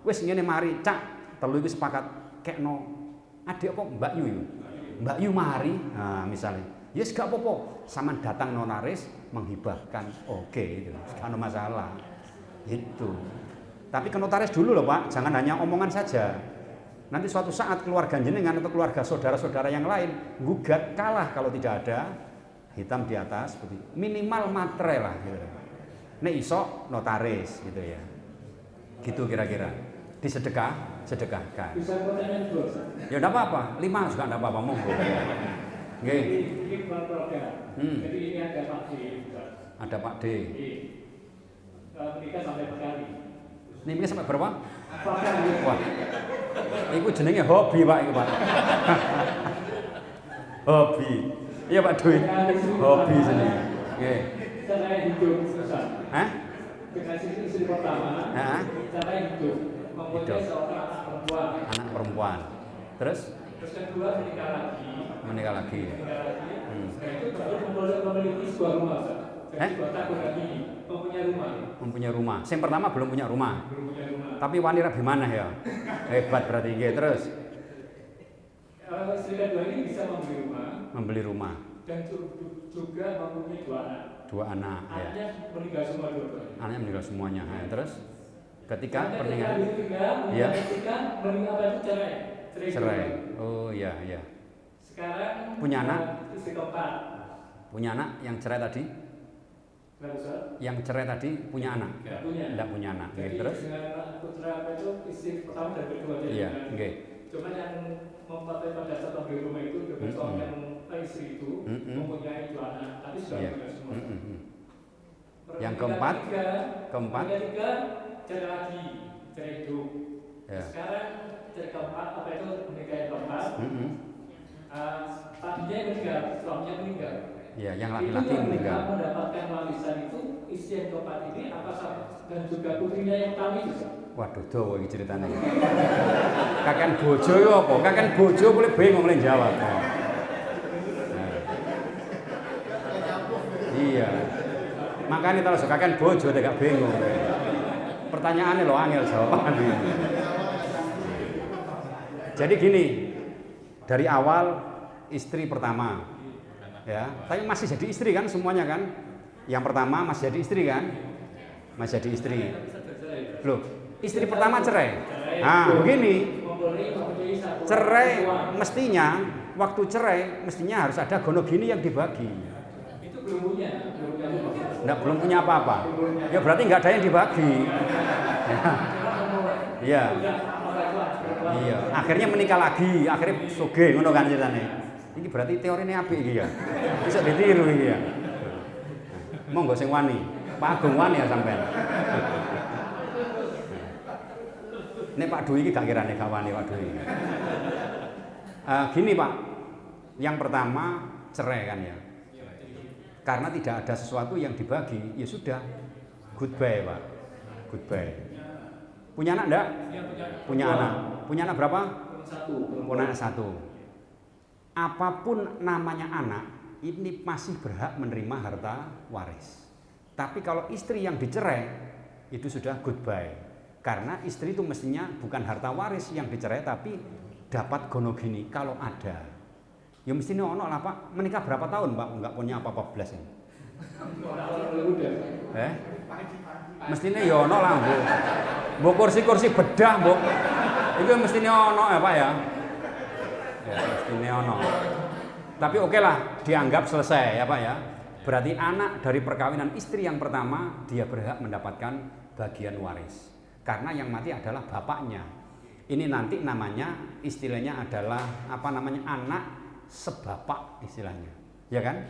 Wis ngene mari, Cak, telu iki sepakat kekno adik apa Mbak Yu. Mbak Yu mari, nah misalnya, yes gak apa-apa, sama datang notaris menghibahkan, oke, itu, gak ada masalah, itu. Tapi ke notaris dulu loh Pak, jangan hanya omongan saja. Nanti suatu saat keluarga jenengan atau keluarga saudara-saudara yang lain gugat kalah kalau tidak ada hitam di atas, minimal materai lah, gitu. Nek iso notaris, gitu ya, gitu kira-kira. Disedekahkan. Bisa pertanyaan dulu. Ya enggak apa-apa, 5 juga enggak apa-apa, monggo. Nggih. Ini bukan program. Jadi ini ada Pak D. Ada Pak D. Menikah sampai berkali. Ini sampai berapa? Kali. Wah. Iku jenenge hobi, Pak, iku, Pak. Hobi. Iya, Pak Dwi. Hobi jenenge. Nggih. Saya hidup susah. Hah? Kekasih istri pertama. Heeh. Saya hidup. Mempunyai seorang anak perempuan. Anak perempuan. Terus Kedua menikah lagi. Menikah lagi. Nah itu baru memiliki sebuah rumah. Jadi 2 tahun lagi mempunyai rumah. Mempunyai rumah. Yang pertama belum punya rumah. Belum punya rumah. Tapi wani rabi mana ya? Hebat berarti nggih. Terus Istri kedua ini bisa membeli rumah dan juga mempunyai 2 anak. 2 anak. Anaknya meninggal semua dua-duanya. Anaknya meninggal semuanya. Terus ketika pernikahan, ya. Ketika meninggal itu cerai. Oh iya. Sekarang punya anak? Istri keempat. Punya anak yang cerai tadi? Yang cerai tadi punya anak? Tidak punya anak. Jadi Terus? dengan putra itu istri pertama dan kedua. Iya. Cuma yang mempelai pada saat membeli rumah itu dengan suami yang istri itu mempunyai 2 anak, tapi sudah meninggal semua. Yang keempat? Ketiga cerai hidup. Sekarang cerai keempat, menikah yang keempat. Tadinya meninggal, suaminya meninggal. Ya, yang laki-laki meninggal. Itu mendapatkan warisan itu istri yang keempat ini apa sama? Dan juga putrinya yang pertama itu. Waduh, dawa iki ceritane. Kakek bojo itu apa? Kakek bojo boleh bingung oleh jawab. Iya. Makanya kalau kakek bojo agak bingung. Pertanyaannya lo angel jawabannya. Jadi gini, dari awal istri pertama, ya, tapi masih jadi istri kan semuanya kan? Yang pertama masih jadi istri kan? Masih jadi istri. Loh, istri pertama cerai. Nah, begini. Cerai mestinya, waktu cerai mestinya harus ada gonogini yang dibagi. Itu belum punya. Belum punya apa-apa. Ya berarti nggak ada yang dibagi. Iya. Iya. Akhirnya menikah lagi, akhirnya soge ngono kan ceritane. Ini berarti teorine apik iki ya. Bisa ditiru iki ya. Monggo sing wani. Pak Agung wani ya sampean. Nek Pak Dwi iki gak kirane gak wani Pak Dwi. Gini Pak. Yang pertama cerai kan ya. Karena tidak ada sesuatu yang dibagi, ya sudah. Goodbye Pak. Goodbye. Punya anak enggak? Punya anak. Punya anak berapa? 1. Punya anak 1. Apapun namanya anak, ini masih berhak menerima harta waris. Tapi kalau istri yang dicerai, itu sudah goodbye. Karena istri itu mestinya bukan harta waris yang dicerai, tapi dapat gonogini kalau ada. Ya mestinya ono lah Pak. Menikah berapa tahun Pak? Enggak punya apa-apa belas ini. Mestinya ya ono lah Bu. Bu kursi-kursi bedah Bu. Itu mestinya ono ya Pak ya. Ya mestinya ono. Tapi oke lah, dianggap selesai ya Pak ya. Berarti anak dari perkawinan istri yang pertama dia berhak mendapatkan bagian waris. Karena yang mati adalah bapaknya. Ini nanti namanya istilahnya adalah apa namanya anak sebapak istilahnya. Ya kan?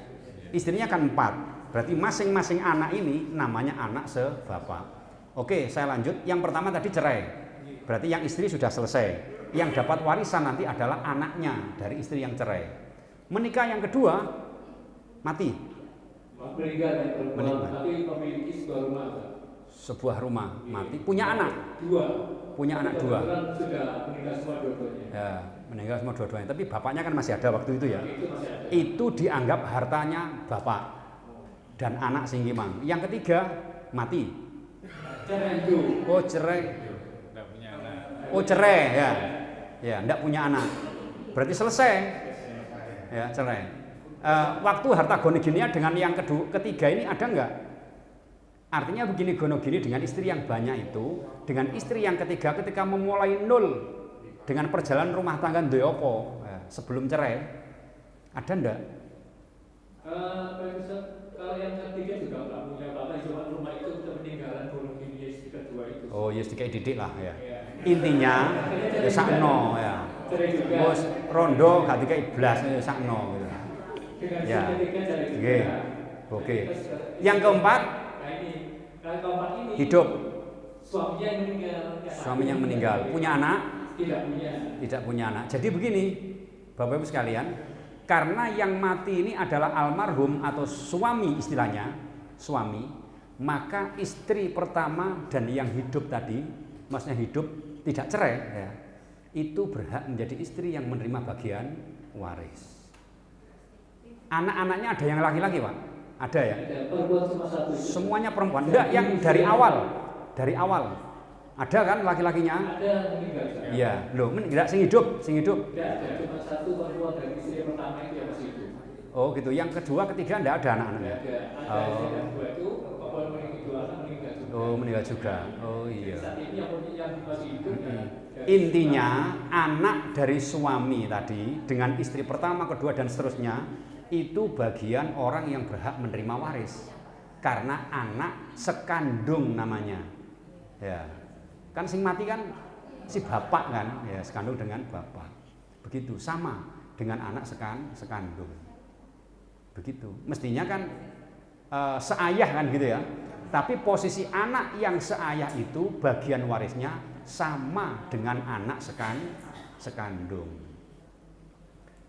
Istrinya kan 4. Berarti masing-masing anak ini namanya anak sebapak. Oke, saya lanjut. Yang pertama tadi cerai. Berarti yang istri sudah selesai. Yang dapat warisan nanti adalah anaknya dari istri yang cerai. Menikah yang kedua mati. Meninggal, tapi memiliki sebuah rumah mati. Punya anak. 2. Punya anak 2. Sudah meninggal semua dua-duanya. Ya, meninggal semua dua-duanya. Tapi bapaknya kan masih ada waktu itu ya. Itu dianggap hartanya bapak dan anak singkimang. Yang ketiga mati. Cerai itu. Oh cerai. Oh cerai ya. Ya, enggak punya anak. Berarti selesai. Ya, cerai. Waktu harta gonogininya dengan yang ketiga ini ada enggak? Artinya begini, gonogini dengan istri yang banyak itu, dengan istri yang ketiga ketika memulai nol dengan perjalanan rumah tangga ndoyopo sebelum cerai, ada enggak? Kalau yang ketiga juga nggak punya apa-apa, cuma rumah itu peninggalan gonogini istri kedua itu. Oh, ya sedikit didik lah ya. Intinya ya sakno ya. Bos rondo gak dikai blas ya sakno gitu. Ya. Oke. Yang keempat hidup. Suaminya yang meninggal. Punya anak? Tidak punya anak. Jadi begini, Bapak Ibu sekalian, karena yang mati ini adalah almarhum atau suami istilahnya, suami, maka istri pertama dan yang hidup tadi, maksudnya hidup tidak cerai ya, itu berhak menjadi istri yang menerima bagian waris. Anak-anaknya ada yang laki-laki Pak? Ada ya? Perempuan cuma 1. Semuanya perempuan. Enggak, yang dari awal. Dari awal. Ada kan laki-lakinya? Ada meninggal. Iya, loh, enggak sing hidup. Tidak ada, cuma satu keluar dari istri yang pertama itu yang masih hidup. Oh gitu. Yang kedua, ketiga enggak ada anak-anaknya? Tidak ada. Ada istri yang kedua itu, kalau meninggal dua anak meninggal juga. Oh, meninggal juga. Oh iya. Saat ini yang masih hidup. Intinya anak dari suami tadi dengan istri pertama, kedua dan seterusnya itu bagian orang yang berhak menerima waris karena anak sekandung namanya. Ya. Kan sing mati kan si bapak kan, ya sekandung dengan bapak. Begitu sama dengan anak sekandung. Begitu. Mestinya kan seayah kan gitu ya. Tapi posisi anak yang seayah itu bagian warisnya sama dengan anak sekandung.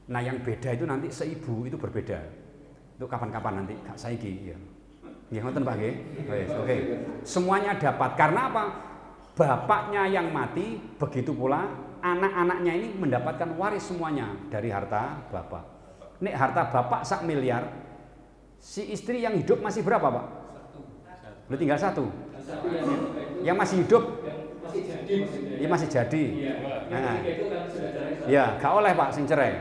Nah yang beda itu nanti seibu itu berbeda. Itu kapan-kapan nanti gak saiki ya. Nggih ngoten Pak nggih. Oke. Semuanya dapat karena apa? Bapaknya yang mati, begitu pula anak-anaknya ini mendapatkan waris semuanya dari harta bapak. Nek harta bapak 1 miliar, si istri yang hidup masih berapa Pak? Lu tinggal satu. Yang masih hidup? Masih jadi maksudnya. Ya masih jadi. Iya. Nah. Itu kan sudah cerai. Ya, gak oleh Pak sing cerai.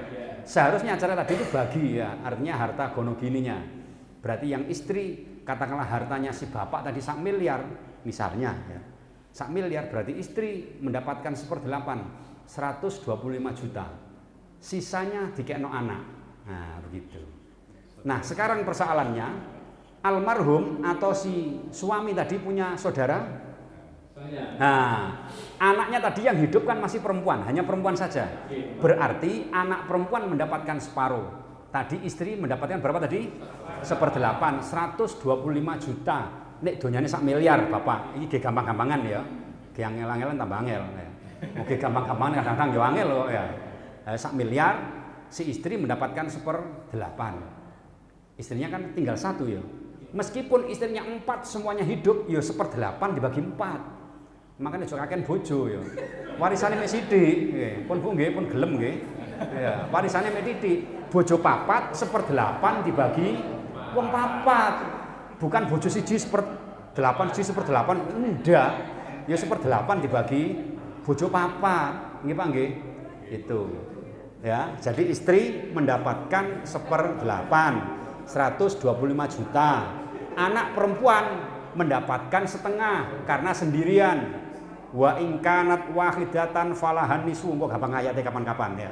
Seharusnya cerai tadi itu bagi ya, artinya harta gono gininya. Berarti yang istri katakanlah hartanya si bapak tadi 1 miliar misalnya ya. 1 miliar berarti istri mendapatkan 1/8, 125 juta. Sisanya dikekno anak. Nah, begitu. Nah, sekarang persoalannya almarhum atau si suami tadi punya saudara? Nah, anaknya tadi yang hidup kan masih perempuan, hanya perempuan saja. Berarti anak perempuan mendapatkan separuh. Tadi istri mendapatkan berapa tadi? 1/8, 125 juta. Nek donyane 1 miliar, Bapak. Iki gampang-gampangan ya. Ge angel-angelan tambah angel ya. Oke gampang-gampangan kadang-kadang yo angel kok ya. 1 miliar si istri mendapatkan 1/8. Istrinya kan tinggal 1 ya. Meskipun istrinya 4 semuanya hidup, ya 1/8 dibagi 4. Makanya juga kakek bojo ya. Warisannya mek sithik, nggih. Pun Bu nggih, pun gelem nggih. Ya, warisannya mek titik. Bojo 4 1/8 dibagi wong 4. Bukan bojo siji 1/8, siji 1/8, enggak. Ya 1/8 dibagi bojo 4. Nggih Pak nggih. Itu. Ya, jadi istri mendapatkan 1/8, 125 juta. Anak perempuan mendapatkan setengah karena sendirian. Wa ingkanat wahidatan falahan nisu, kok gampang ayatnya kapan-kapan ya.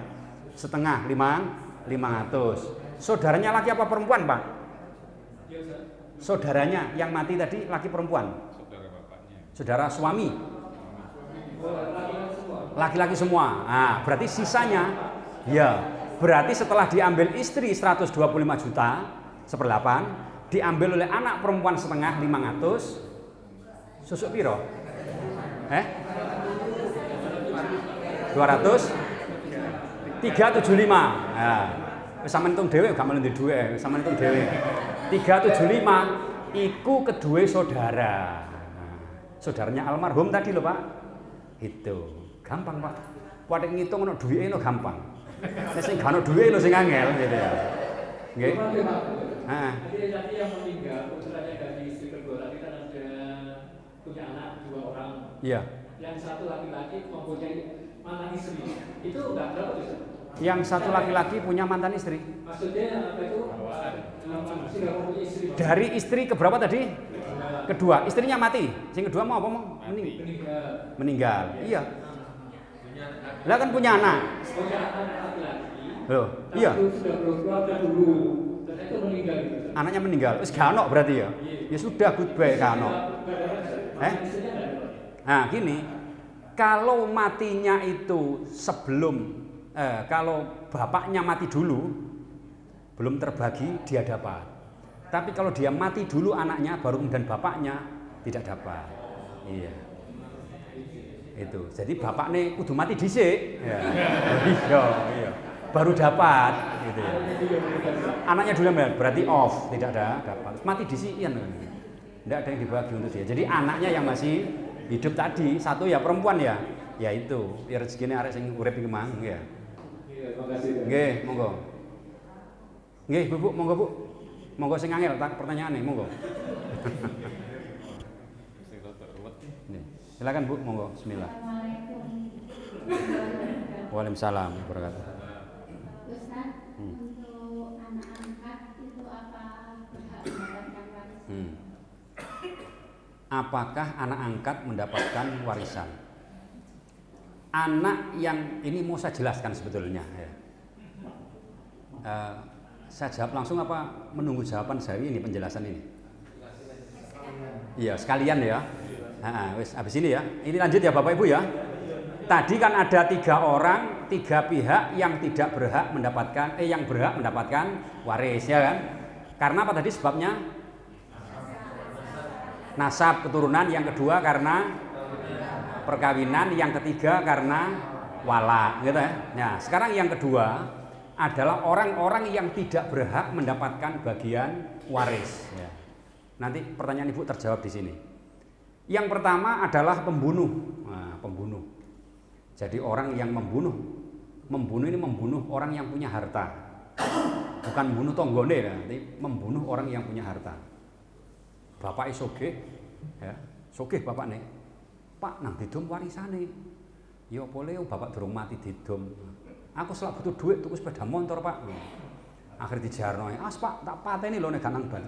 Setengah 500. Saudaranya laki apa perempuan, Pak? Saudaranya yang mati tadi laki perempuan? Saudara bapaknya. Saudara suami? Laki-laki semua. Nah, berarti sisanya ya, berarti setelah diambil istri 125 juta 1/8, diambil oleh anak perempuan setengah 500, susuk piro? 375. Nah, wis sampean hitung dhewe gak melu duwe, sampean hitung dhewe. 375 iku kedue saudara. Saudaranya almarhum tadi lho, Pak. Itu. Gampang, Pak. Padha ngitung ono duwike no gampang. Nek sing gak ono duwike lho sing angel gitu ya. Nggih. Heeh. Jadi tadi yang meninggal putranya dari istri kedua tadi kan ada punya anak 2 orang. Iya. Yang satu laki-laki mempunyai mantan istri. Itu enggak berapa tuh? Yang satu laki-laki punya mantan istri. Maksudnya apa itu? Sudah mempunyai istri. Dari istri ke berapa tadi? Kedua. Istrinya mati. Sing kedua mau apa mau? Meninggal. Iya. Lah kan punya anak. Punya anak laki-laki. Loh, iya. Sudah berkeluarga dulu. Dan itu meninggal gitu. Anaknya meninggal. Wis gak ono berarti ya. Ya sudah goodbye gak ono. Nah, gini. Kalau matinya itu sebelum kalau bapaknya mati dulu belum terbagi dia dapat. Tapi kalau dia mati dulu anaknya baru kemudian bapaknya tidak dapat. Iya. Itu. Jadi bapaknya kudu mati dhisik. Ya. Iya. Baru dapat gitu ya. Anaknya dulu berarti off, tidak ada dapat. Mati dhisik ya. Tidak ada yang dibagi untuk dia. Jadi anaknya yang masih hidup tadi, satu ya perempuan ya. Ya itu, ya rezekine arek sing urip iki mang ya. Iya, makasih. Nggih, monggo. Nggih, Bu, monggo, Bu. Monggo sing angel pertanyaane, monggo. Silakan Bu, monggo. Bismillah. Waalaikumsalam warahmatullahi wabarakatuh. Ustaz, untuk anak angkat itu apa berhak mendapatkan warisan? Apakah anak angkat mendapatkan warisan? Anak yang ini mau saya jelaskan sebetulnya ya. Saya jawab langsung apa menunggu jawaban saya ini penjelasan ini? Iya sekalian ya. Wis habis ini ya. Ini lanjut ya Bapak Ibu ya. Tadi kan ada 3 orang, 3 pihak yang tidak berhak mendapatkan, yang berhak mendapatkan waris ya kan? Karena apa tadi sebabnya? Nasab keturunan, yang kedua karena perkawinan, yang ketiga karena wala, gitu ya. Nah, sekarang yang kedua adalah orang-orang yang tidak berhak mendapatkan bagian waris. Ya. Nanti pertanyaan Ibu terjawab di sini. Yang pertama adalah pembunuh. Nah, pembunuh. Jadi orang yang membunuh ini membunuh orang yang punya harta. Bukan membunuh tonggone, nanti membunuh orang yang punya harta. Bapak sogeh, ya, sogeh bapak nih. Pak nang didom warisane. Ya boleh bapak durung mati didom. Aku selak butuh duit tuku sepeda motor, Pak. Akhir dijarno, "As, Pak, tak pateni lho nek ganang ban."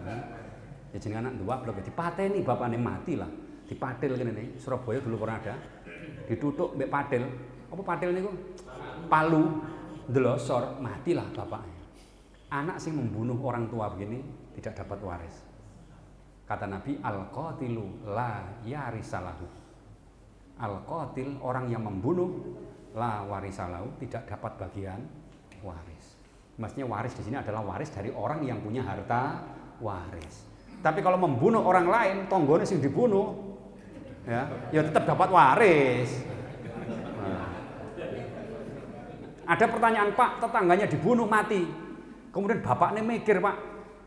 Ya jeneng anak dua blok dipateni bapakne mati lah. Dipadil kene nih, Surabaya dulu pernah ada. Ditutuk mbek padil. Apa padil niku? Palu, ndelosor, matilah bapaknya. Anak sing membunuh orang tua begini tidak dapat waris. Kata Nabi, al-qatilu la yarisalahu. Al-qatil, orang yang membunuh, la warisalahu, tidak dapat bagian waris. Maksudnya waris di sini adalah waris dari orang yang punya harta waris. Tapi kalau membunuh orang lain, tonggone sing dibunuh, ya tetap dapat waris. Nah. Ada pertanyaan, Pak, tetangganya dibunuh mati. Kemudian bapaknya mikir, Pak,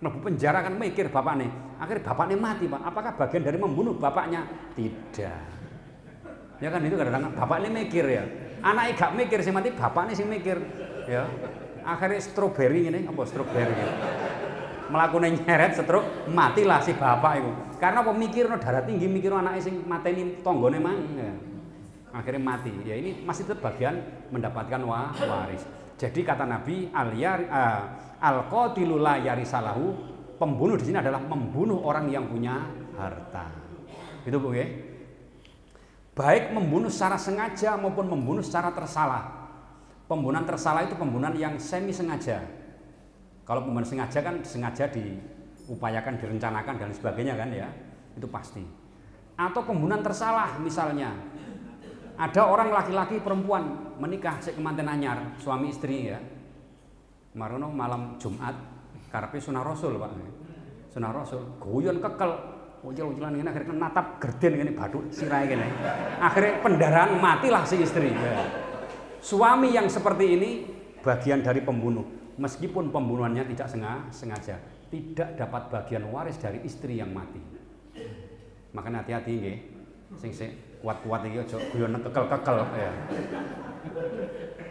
mlebu penjara kan mikir bapaknya. Akhirnya bapaknya mati, Pak. Apakah bagian dari membunuh bapaknya? Tidak. Ya kan itu kadang-kadang bapaknya mikir ya. Anaknya gak mikir sih mati, bapaknya sih mikir. Ya. Akhirnya stroberi ini, apa stroberi? Ya. Melakukan nyeret stroke, matilah si bapak itu. Karena pemikirnya darah tinggi, mikir anaknya sing mateni tonggone mang. Ya. Akhirnya mati. Ya ini masih tetap bagian mendapatkan waris. Jadi kata Nabi, al-qatilu la yarisalahu, pembunuh di sini adalah membunuh orang yang punya harta. Itu Bu ya. Baik membunuh secara sengaja maupun membunuh secara tersalah. Pembunuhan tersalah itu pembunuhan yang semi sengaja. Kalau pembunuhan sengaja kan sengaja diupayakan, direncanakan dan sebagainya kan ya. Itu pasti. Atau pembunuhan tersalah misalnya. Ada orang laki-laki perempuan menikah sik kemanten anyar, suami istri ya. Marono malam Jumat karepe sunah Rasul, Pak. Sunah Rasul, guyon kekel, ucul-uculan ngene akhirnya natap gerden ngene bathuk sirahe ngene. Akhirnya pendarahan matilah si istri. Ya. Suami yang seperti ini bagian dari pembunuh, meskipun pembunuhannya tidak sengaja, tidak dapat bagian waris dari istri yang mati. Makanya hati-hati nggih. Sing kuat-kuat iki aja guyon kekel-kekel ya.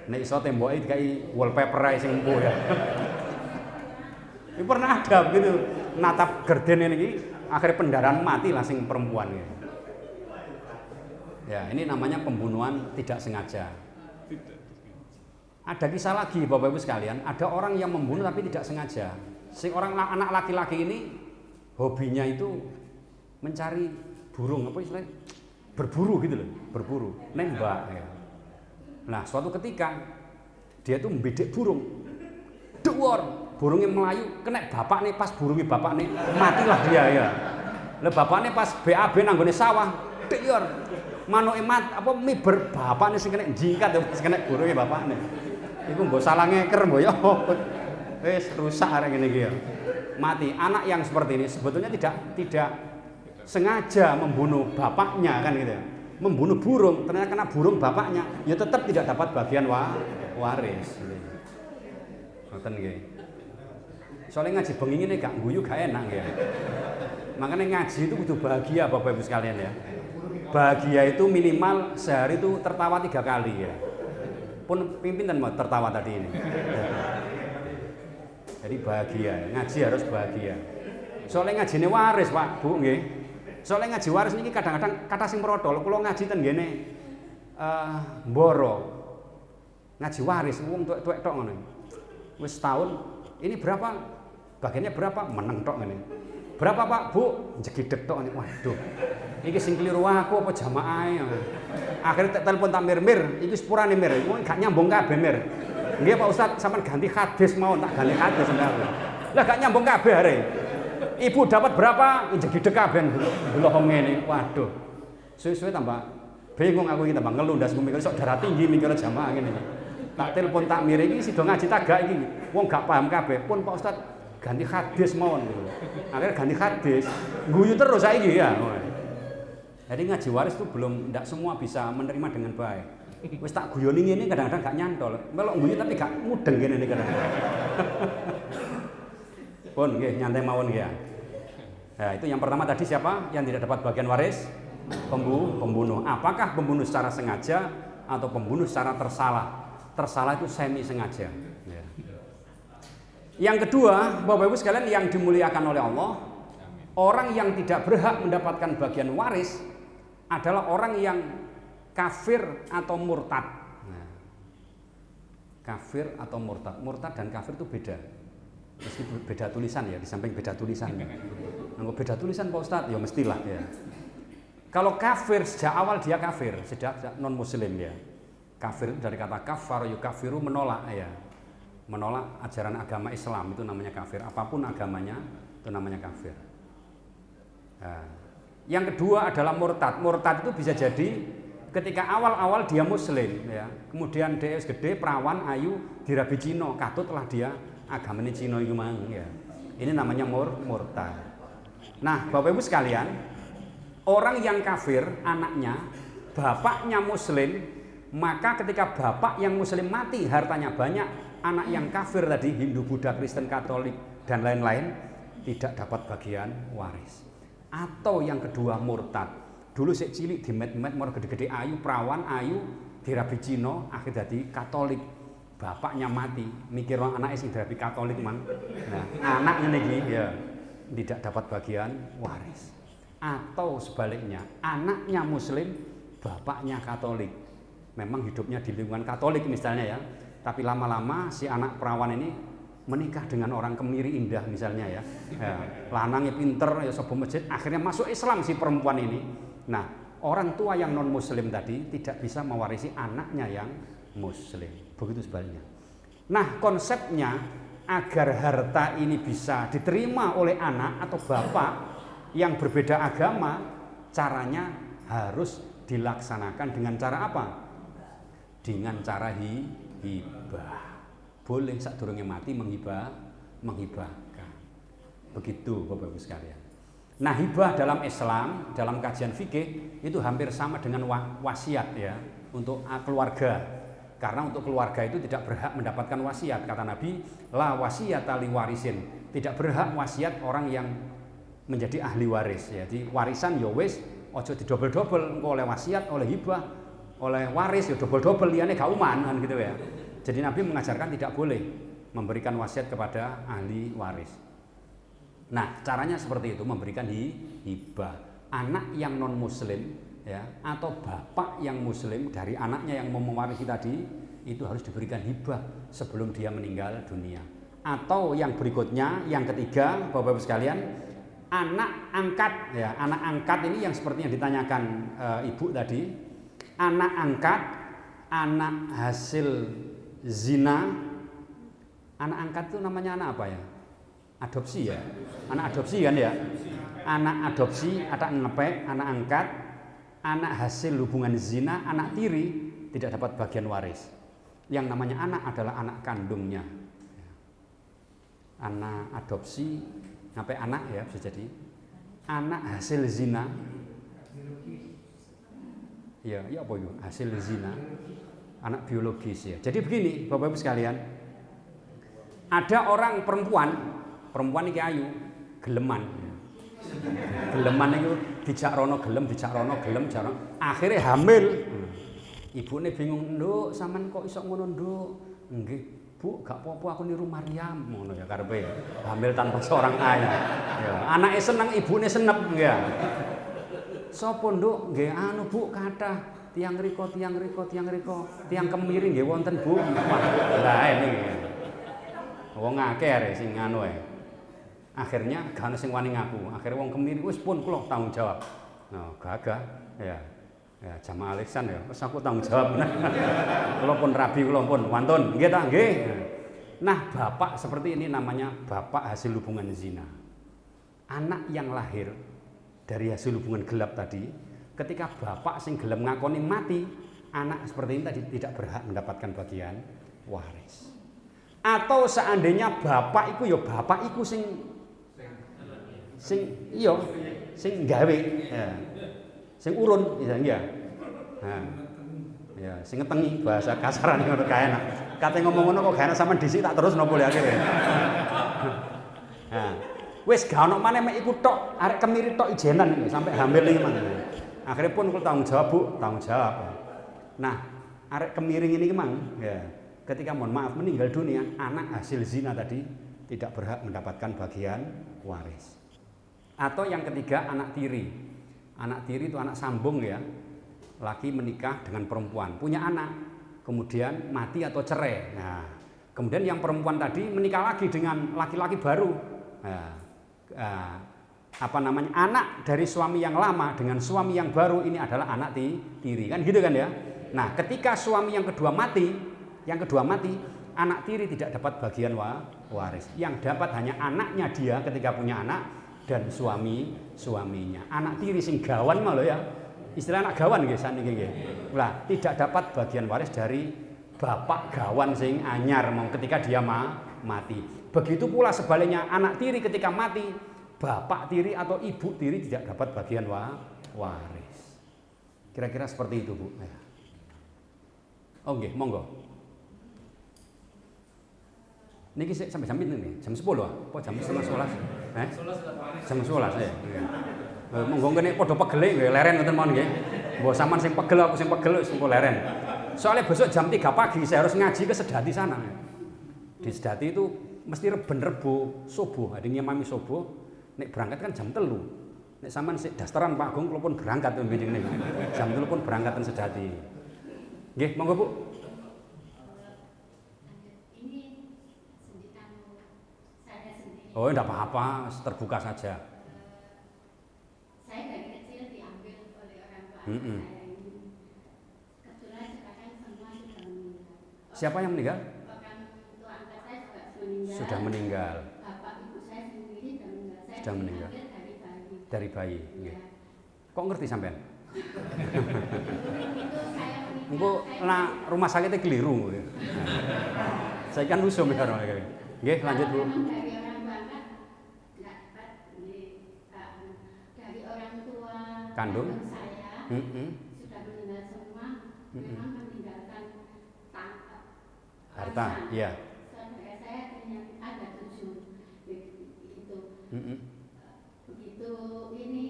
Nek iso temboke dikai wallpaper ae sing empuk ya. Ini pernah ada begitu, natap gerden ini akhirnya pendarahan mati lah sing perempuan ya. Ya, ini namanya pembunuhan tidak sengaja. Ada kisah lagi Bapak Ibu sekalian, ada orang yang membunuh tapi tidak sengaja. Si orang anak laki-laki ini hobinya itu mencari burung, apa istilahnya? Berburu gitu loh, berburu, nembak ya. Nah, suatu ketika dia tuh membidik burung. Duor, burungnya melayu, kena bapaknya pas burungnya bapaknya matilah dia ya. Lah bapaknya pas BAB nanggone sawah, duor. Manoke apa miber bapaknya sing kena jingkat sing kena burungnya bapaknya. Iku mbok salah ngeker mbok ya. Wis rusak arek ngene iki ya. Mati. Anak yang seperti ini sebetulnya tidak sengaja membunuh bapaknya kan gitu. Membunuh burung, ternyata kena burung bapaknya, ya tetap tidak dapat bagian waris. Ngoten nggih. Soalnya ngaji bengi ini gak guyu gak enak ya. Makanya ngaji itu kudu bahagia Bapak Ibu sekalian ya. Bahagia itu minimal sehari itu tertawa 3 kali ya. Pun pimpinan mau tertawa tadi ini. Jadi bahagia, ngaji harus bahagia. Soalnya ngajine waris Pak, Bu nggih. Soalnya ngaji waris ini kadang-kadang kata sing merodol, kula ngaji ten ngene Mboro. Ngaji waris wong tuwek-tuwek tok ngono. Wis setahun, ini berapa? Bagiannya berapa? Meneng tok ngene. Berapa Pak, Bu? Jegideg tok ngene. Waduh. Iki sing keliru aku apa jamaahe. Akhirnya telepon tak mir-mir, iki sepurane mir. Wong gak nyambung kabeh mir. Nggih Pak Ustaz, sampean ganti hadis mau tak ganti hadis sampean. Lah gak nyambung kabeh are. Ibu dapat berapa? Jegideg kabeh delok ngene. Waduh. Suwe-suwe tambah bingung aku iki tambah ngeluh ndas mikir sok darah tinggi mikir jamaah ngene. Tak telepon tak mir iki sida ngaji tagak iki. Wong gak paham kabeh. Pun Pak Ustaz ganti hadis mawon gitu. Akhirnya ganti hadis, guyu terus saiki ya. Jadi ngaji waris itu belum ndak semua bisa menerima dengan baik. Wis tak guyoni ngene kadang-kadang gak nyantol. Melok guyu tapi gak mudeng kene kadang-kadang. Pun nggih nyantai mawon nggih ya. Nah, itu yang pertama tadi siapa yang tidak dapat bagian waris? Pembunuh. Apakah pembunuh secara sengaja atau pembunuh secara tersalah? Tersalah itu semi sengaja. Ya. Yang kedua, Bapak Ibu sekalian yang dimuliakan oleh Allah, orang yang tidak berhak mendapatkan bagian waris adalah orang yang kafir atau murtad. Nah, kafir atau murtad. Murtad dan kafir itu beda. Meski beda tulisan ya, di samping beda tulisan. Kalau beda tulisan Pak Ustadz, ya mestilah ya. Kalau kafir sejak awal dia kafir, sejak non muslim ya. Kafir dari kata kafar yukafiru menolak ya. Menolak ajaran agama Islam itu namanya kafir. Apapun agamanya itu namanya kafir. Nah, yang kedua adalah murtad. Murtad itu bisa jadi ketika awal-awal dia muslim ya. Kemudian dia gede, perawan, ayu, dirabi Cino, katutlah dia agamanya Cino itu mang ya. Ini namanya murtad. Nah, Bapak Ibu sekalian, orang yang kafir anaknya, bapaknya muslim, maka ketika bapak yang muslim mati hartanya banyak, anak yang kafir tadi Hindu, Buddha, Kristen, Katolik dan lain-lain tidak dapat bagian waris. Atau yang kedua murtad. Dulu sik cilik dimet-met mor gede-gede ayu, perawan ayu, dirabi Cino, akhir dadi Katolik. Bapaknya mati, mikir orang anaknya sing dirabi Katolik man. Nah, anaknya iki ya tidak dapat bagian waris. Atau sebaliknya, anaknya muslim, bapaknya Katolik. Memang hidupnya di lingkungan Katolik misalnya ya, tapi lama-lama si anak perawan ini menikah dengan orang Kemiri Indah misalnya ya, lanangnya pinter ya sobo masjid, akhirnya masuk Islam si perempuan ini. Nah, orang tua yang non muslim tadi tidak bisa mewarisi anaknya yang muslim, begitu sebaliknya. Nah, konsepnya agar harta ini bisa diterima oleh anak atau bapak yang berbeda agama, caranya harus dilaksanakan dengan cara apa? Dengan cara hibah. Boleh sadurunge mati menghibahkan. Begitu Bapak Ibu sekalian. Nah, hibah dalam Islam, dalam kajian fikih itu hampir sama dengan wasiat ya untuk keluarga. Karena untuk keluarga itu tidak berhak mendapatkan wasiat. Kata Nabi, la wasiyata li warisin. Tidak berhak wasiat orang yang menjadi ahli waris. Jadi warisan ya wis ojo didobel-dobel, engko oleh wasiat, oleh hibah, oleh waris ya dobel-dobel liyane gak uman kan gitu ya. Jadi Nabi mengajarkan tidak boleh memberikan wasiat kepada ahli waris. Nah, caranya seperti itu, memberikan hibah. Anak yang non muslim ya atau bapak yang muslim dari anaknya yang mau mewarisi tadi itu harus diberikan hibah sebelum dia meninggal dunia. Atau yang berikutnya, yang ketiga, Bapak Ibu sekalian, anak angkat ya. Anak angkat ini yang seperti yang ditanyakan ibu tadi. Anak angkat, anak hasil zina. Anak angkat itu namanya anak apa ya? Adopsi ya. Anak adopsi kan ya. Anak adopsi, anak ngepek, anak angkat, anak hasil hubungan zina, anak tiri tidak dapat bagian waris. Yang namanya anak adalah anak kandungnya. Anak adopsi, ngepek anak ya bisa jadi. Anak hasil zina. Ya apa itu? Hasil zina. Anak biologis ya. Jadi begini, Bapak Ibu sekalian. Ada orang perempuan iki ayu, geleman. Geleman itu dijak rono gelem, jaron. Akhirnya hamil. Ibune bingung, "Nduk, sampean kok iso ngono, Nduk?" "Nggih, Bu, gak apa-apa aku niru Maryam." Ngono ya karepe. Hamil tanpa seorang ayah. Ya, anake seneng, ibune senep ya. sapa nduk nggih anu Bu kathah tiang riko, tiang kemiri nggih wonten Bu. Lah ini. Wong akeh arek sing anu ae. Akhirnya gak ana sing wani ngaku. Akhirnya wong kemiri wis pun kula tanggung jawab. Nah, gagah ya. Ya jamaah Alexan ya, wis aku tanggung jawab. Kula pun rabi, kula pun wantun. Nggih ta, nggih. Nah, bapak seperti ini namanya bapak hasil hubungan zina. Anak yang lahir dari hasil hubungan gelap tadi, ketika bapak sing gelem ngakoni mati, anak seperti ini tadi tidak berhak mendapatkan bagian waris. Atau seandainya bapak iku ya bapak iku sing gawe, ya. Sing urun, ya. Nah, ya, sing ngetengi bahasa kasaran ngono kae enak. Kate ngomong ngono kok gak enak sampean dhisik tak terus nopo le akhire. Nah, wis gak ono maneh mek iku tok, arek kemiri tok ijenan sampai hamil iki mang. Akhire pun kula tanggung jawab, Bu, tanggung jawab. Nah, arek kemiring ini mang, ya. Ketika mohon maaf meninggal dunia, anak hasil zina tadi tidak berhak mendapatkan bagian waris. Atau yang ketiga anak tiri. Anak tiri itu anak sambung ya. Laki menikah dengan perempuan, punya anak, kemudian mati atau cerai. Nah, kemudian yang perempuan tadi menikah lagi dengan laki-laki baru. Nah, anak dari suami yang lama dengan suami yang baru ini adalah anak tiri, kan gitu kan ya. Nah, ketika suami yang kedua mati, anak tiri tidak dapat bagian waris. Yang dapat hanya anaknya dia ketika punya anak dan suaminya. Anak tiri sing gawan malah ya. Istilah anak gawan nggih saniki nggih. Lah, tidak dapat bagian waris dari bapak gawan sing anyar mau ketika dia mati. Begitu pula sebaliknya anak tiri ketika mati, bapak tiri atau ibu tiri tidak dapat bagian waris. Kira-kira seperti itu, Bu. Ya. Oh nggih, monggo. Niki sampai jam pinten nih? Jam 10 apa jam 11? Jam 11 ya. Monggo kene padha pegele nggih, leren ngoten mawon nggih. Mbok sampean sing pegel aku sing pegel wis engko leren. Soalnya besok jam 3 pagi saya harus ngaji ke Sedati sana. Di Sedati itu mesti reben rebo subuh, adine mami subuh. Nek berangkat kan jam 3. Nek sampean sik dasteran Pak Agung kula pun berangkat mbenjing niku. Jam 3 pun berangkat ten Sedati. Nggih, monggo Bu. Oh, enggak apa-apa, terbuka saja. Saya dari kecil diambil oleh orang tua saya ini. Kebetulan sekarang semua sudah meninggal. Siapa yang meninggal? Orang tua angkat saya juga meninggal. Sudah meninggal. Bapak ibu saya sendiri sudah meninggal. Saya sudah meninggal. Dari bayi. Dari bayi. Ya. Kok ngerti sampean? Engko nah rumah sakitnya keliru. Saya kan usum karo ngene. Nggih, lanjut Bu. Dari orang tua kandung saya sudah meninggal semua, memang meninggalkan harta, iya. Saudara saya ada 7 itu. Begitu ini,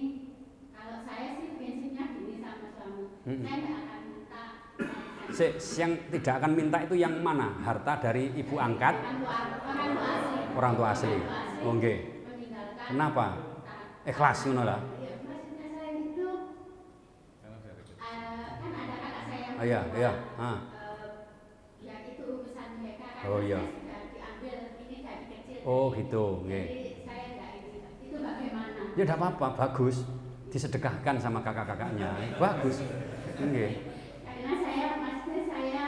kalau saya sih prinsipnya gini sama suami, saya tidak akan minta. Yang tidak akan minta itu yang mana? Harta dari ibu angkat? Orang tua asli. Oh nggih. Kenapa? Ikhlas ngono lah. Maksudnya saya itu kan ada kakak saya yang iya. ya itu urusan mereka kan. Oh iya. Sudah diambil ini dari kecil. Oh gitu, nggih. Jadi saya enggak itu bagaimana? Ya enggak apa-apa, bagus. Disedekahkan sama kakak-kakaknya. Bagus. Nggih. Karena maksudnya saya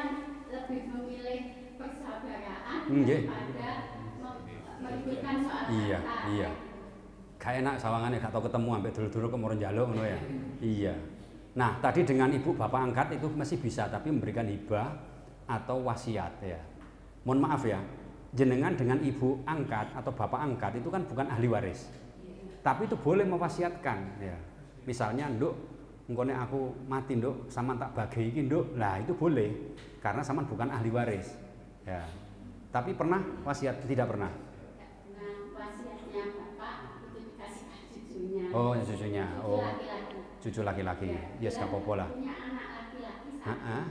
lebih memilih persaudaraan daripada meributkan soal harta. Iya. Gak enak sawangane gak tau ketemu ambek dulur-dulur kok moro njaluk ngono ya. Iya. Nah, tadi dengan ibu bapak angkat itu masih bisa tapi memberikan hibah atau wasiat ya. Mohon maaf ya. Jenengan dengan ibu angkat atau bapak angkat itu kan bukan ahli waris. Tapi itu boleh mewasiatkan ya. Misalnya, Nduk, engko nek aku mati, Nduk, sampean tak bagi iki, Nduk. Lah, itu boleh karena sampean bukan ahli waris. Ya. Tapi pernah wasiat? Tidak pernah. Oh, cucunya. Oh, cucu laki-laki. Yes, gak apa-apa lah. Punya anak laki-laki satu.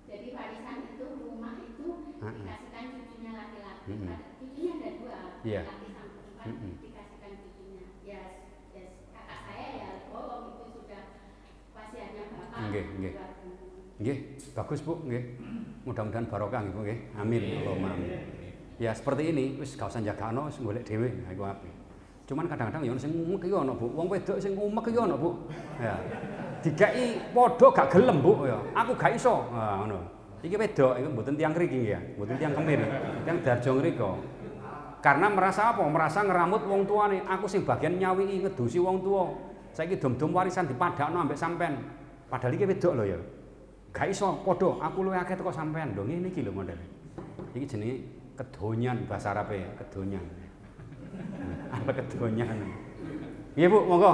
Jadi warisan itu rumah itu dikasihkan cucunya laki-laki. Cucunya ada 2, laki sama perempuan dikasihkan cucunya. Ya, kakak saya ya bohong itu sudah Nggih, bagus Bu, nggih. Mudah-mudahan barokah nggih Bu nggih. Amin. Allahumma amin. Ya seperti ini, wis gak usah jagakno, wis golek dhewe, iku apik. Cuman kadang-kadang ya ono sing umek iki ono Bu. Wong wedok sing umek iki ono Bu. Ya. Dikai padha gak gelem Bu ya. Aku gak iso. Nah, ngono. Iki wedok, iki mboten tiyang mriki ya, mboten tiyang Kemir. Tiyang Darjo ngriko. Karena merasa apa? Merasa ngeramut wong tuane. Aku sing bagian nyawiki ngedusi wong tua. Saiki dom-dom warisan dipadakno ambek sampean. Padahal iki wedok lho ya. Gak iso padha, aku luwih akeh teko sampean. Lho ngene iki lho modele. Iki jenenge kedonyan bahasa Arabe, kedonyan. Apa kedonyan? Iya Bu, monggo.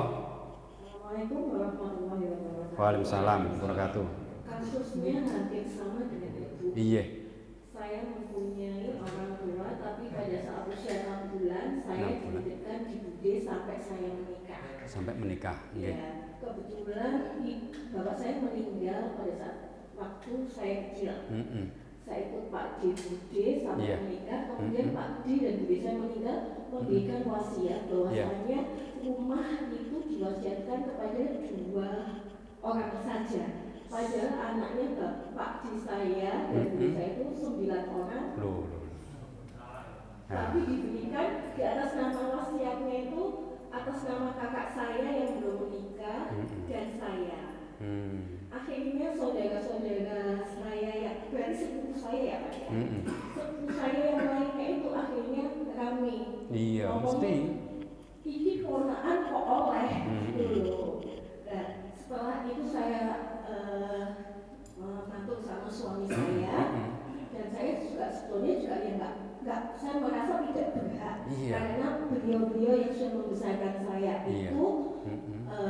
Assalamualaikum warahmatullahi wabarakatuh. Waalaikumsalam warahmatullahi wabarakatuh. Kasusnya hampir sama dengan Ibu. Iya. Saya mempunyai orang tua, tapi pada saat usia 6 bulan saya 6 bulan. dititipkan di Bude sampai saya menikah. Sampai menikah. Nggih. Ya, kebetulan bapak saya meninggal pada saat waktu saya kecil. Saya ikut Pak D Bude sampai menikah, kemudian Pak D dan Bude saya meninggal memberikan wasiat bahwasanya rumah itu diwasiatkan kepada 2 orang saja. Padahal anaknya Pak D saya dan Bude saya itu 9 orang. Tapi diberikan di atas nama wasiatnya itu atas nama kakak saya yang belum menikah dan saya. Akhirnya saudara-saudara saya yang dari sepupu saya ya Pak ya, sepupu saya yang lainnya itu akhirnya rame. Iya, mesti. Ini ponakan kok oleh dulu. Dan setelah itu saya matur sama suami saya, dan saya juga sebetulnya juga ya nggak, saya merasa tidak berhak karena beliau-beliau yang sudah membesarkan saya itu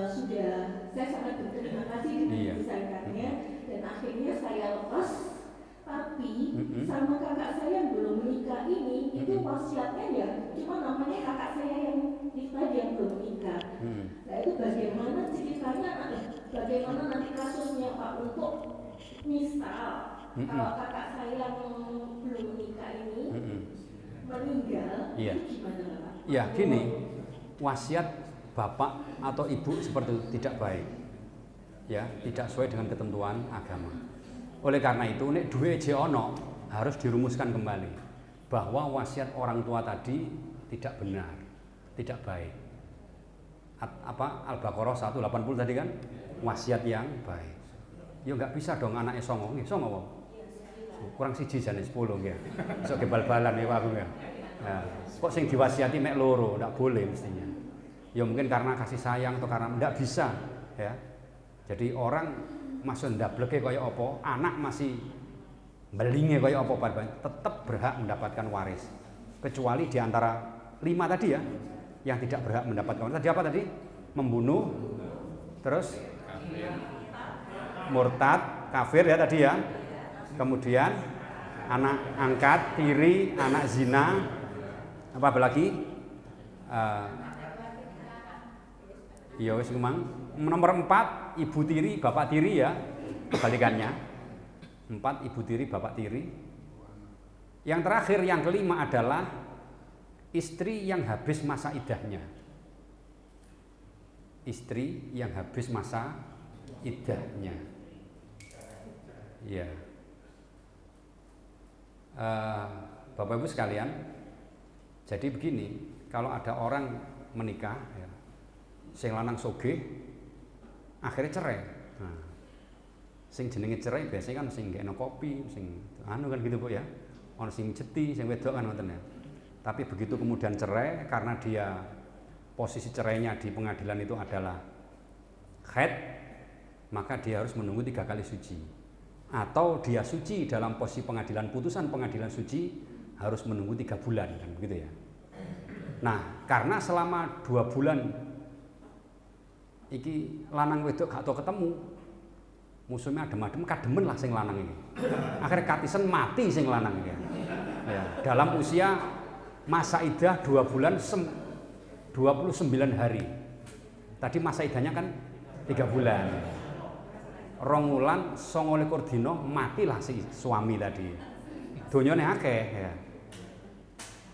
sudah, saya sangat berterima kasih dengan membesarkannya, dan akhirnya saya lepas. Tapi sama kakak saya yang belum menikah ini itu wasiatnya ya cuma namanya kakak saya yang itu tadi yang belum menikah. Nah itu bagaimana ceritanya, bagaimana nanti kasusnya Pak untuk misal kalau kakak saya yang belum menikah ini meninggal, itu gimana Pak? Ya gini, wasiat bapak atau ibu seperti itu tidak baik, ya tidak sesuai dengan ketentuan agama. Oleh karena itu, nek duwe je ono harus dirumuskan kembali bahwa wasiat orang tua tadi tidak benar, tidak baik. Al-Baqarah 180 tadi kan wasiat yang baik. Ya nggak bisa dong anaknya songo, nggih songo wong. Kurang siji jane 10 nggih. Iso bal-balan ya aku ya. Nah, kok sing diwasiati mek loro, ndak boleh mestinya. Ya mungkin karena kasih sayang atau karena ndak bisa ya. Jadi orang masuk ndableke kaya apa, anak masih belinge kaya apa tetap berhak mendapatkan waris. Kecuali di antara 5 tadi ya, yang tidak berhak mendapatkan waris. Tadi apa tadi? Membunuh, terus murtad, kafir ya tadi ya. Kemudian anak angkat, tiri, anak zina, apa lagi? Ya wis memang nomor 4 ibu tiri, bapak tiri ya, kebalikannya. 4 ibu tiri, bapak tiri. Yang terakhir, yang kelima adalah istri yang habis masa iddahnya. Istri yang habis masa iddahnya. Ya. Bapak Ibu sekalian, jadi begini, kalau ada orang menikah, ya, sing lanang sogeh, akhirnya cerai. Nah, sing jenenge cerai biasanya kan sing ngekno kopi, sing anu kan gitu Bu ya. Ono sing jeti, sing wedok kan ngoten ya. Tapi begitu kemudian cerai karena dia posisi cerainya di pengadilan itu adalah haid, maka dia harus menunggu 3 kali suci. Atau dia suci dalam posisi pengadilan, putusan pengadilan suci harus menunggu 3 bulan kan begitu ya. Nah, karena selama 2 bulan iki lanang wedok gak tau ketemu, musuhnya adem-adem kademen lah sing lanang ini. Akhirnya katisen mati sing lanang ini. Ya, dalam usia masa iddah 2 bulan 29 hari. Tadi masa iddahnya kan 3 bulan. 2 wulan 29 dina matilah si suami tadi. Donyane akeh ya.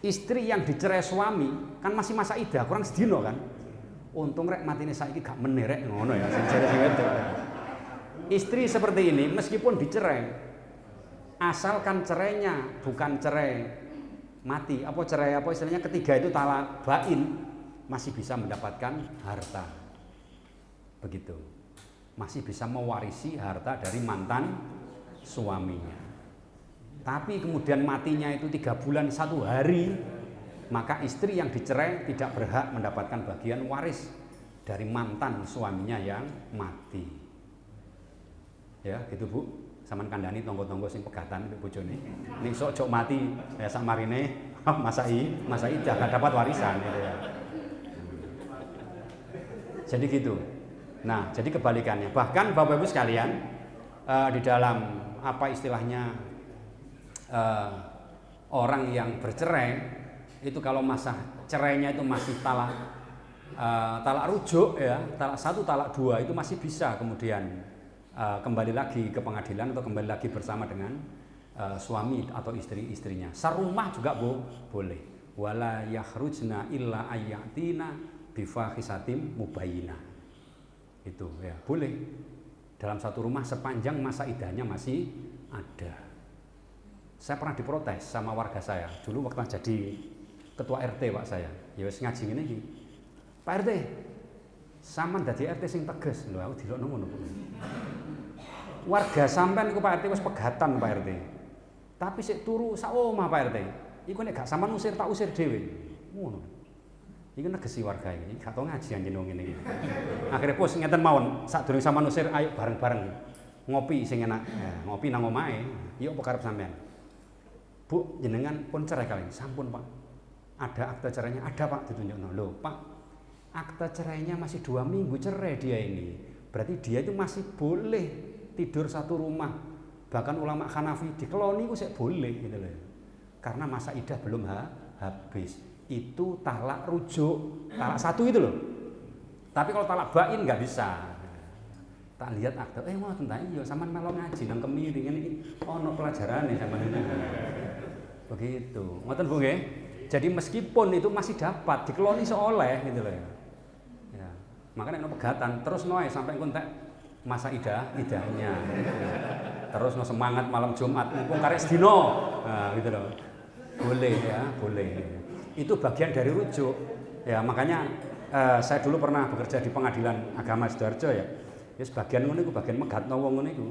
Istri yang dicerai suami kan masih masa iddah kurang sedina kan. Untung rek matine saiki gak meneh rek ngono ya sing jare sing wedok. Istri seperti ini meskipun dicerai, asalkan cerainya bukan cerai mati, cerai istilahnya ketiga itu talak bain, masih bisa mendapatkan harta. Begitu. Masih bisa mewarisi harta dari mantan suaminya. Tapi kemudian matinya itu 3 bulan 1 hari, maka istri yang dicerai tidak berhak mendapatkan bagian waris dari mantan suaminya yang mati. Ya, gitu Bu. Saman kandhani tonggo-tonggo sing pegatan mbek bojone. Ning sok jok mati ya sak marine masai jangan dapat warisan gitu ya. Jadi gitu. Nah, jadi kebalikannya. Bahkan Bapak Ibu sekalian, di dalam apa istilahnya orang yang bercerai itu kalau masa cerainya itu masih talak rujuk ya, talak 1, talak 2 itu masih bisa kemudian kembali lagi ke pengadilan atau kembali lagi bersama dengan suami atau istrinya. Sarumah juga boleh. Wala yakhrujna illa ayyatina bifahisatim mubayyinah. Itu ya boleh dalam satu rumah sepanjang masa iddahnya masih ada. Saya pernah diprotes sama warga saya dulu waktu jadi ketua RT Pak saya. Ya wis ngaji ngene iki. Pak RT, sampean dadi RT sing tegas. Lho aku dilokno ngono. Warga sampean iku Pak RT wis pegatan Pak RT. Tapi sik turu sak omah Pak RT. Iku nek gak sampean usir tak usir dhewe. Ngono. Iki negesi warga iki, gak tau ngaji anjen wong ngene iki. Akhire pos ngeten mawon, sadurunge sampean usir ayo bareng-bareng ngopi sing enak. Ya, ngopi nang omahe. Yo apa karep sampean? Bu, jenengan pun cerai kali. Sampun, Pak. Ada akte cerainya? Ada, Pak, ditunjukno. Loh, Pak. Akte cerainya masih 2 minggu cerai dia ini. Berarti dia itu masih boleh tidur satu rumah. Bahkan ulama Hanafi dikeloni ku sik boleh gitu loh. Karena masa iddah belum habis. Itu talak rujuk, talak 1 itu loh. Tapi kalau talak bain nggak bisa. Tak lihat akte, mau tentang iya, sampean melo ngaji nang Kemiri ngene iki ono pelajarane sampean ini. Begitu. Ngoten Bu nggih. Jadi meskipun itu masih dapat dikeloni seoleh gitu loh ya. Ya. Makanya ono pegatan terus noe sampai kontak masa idahnya. Terus no semangat malam Jumat mumpung karek sedino. Nah, gitu loh. Boleh ya, boleh. Itu bagian dari rujuk ya, makanya saya dulu pernah bekerja di pengadilan agama Sidoarjo ya. Ya sebagian ngono iku bagian megatno wong ngono iku.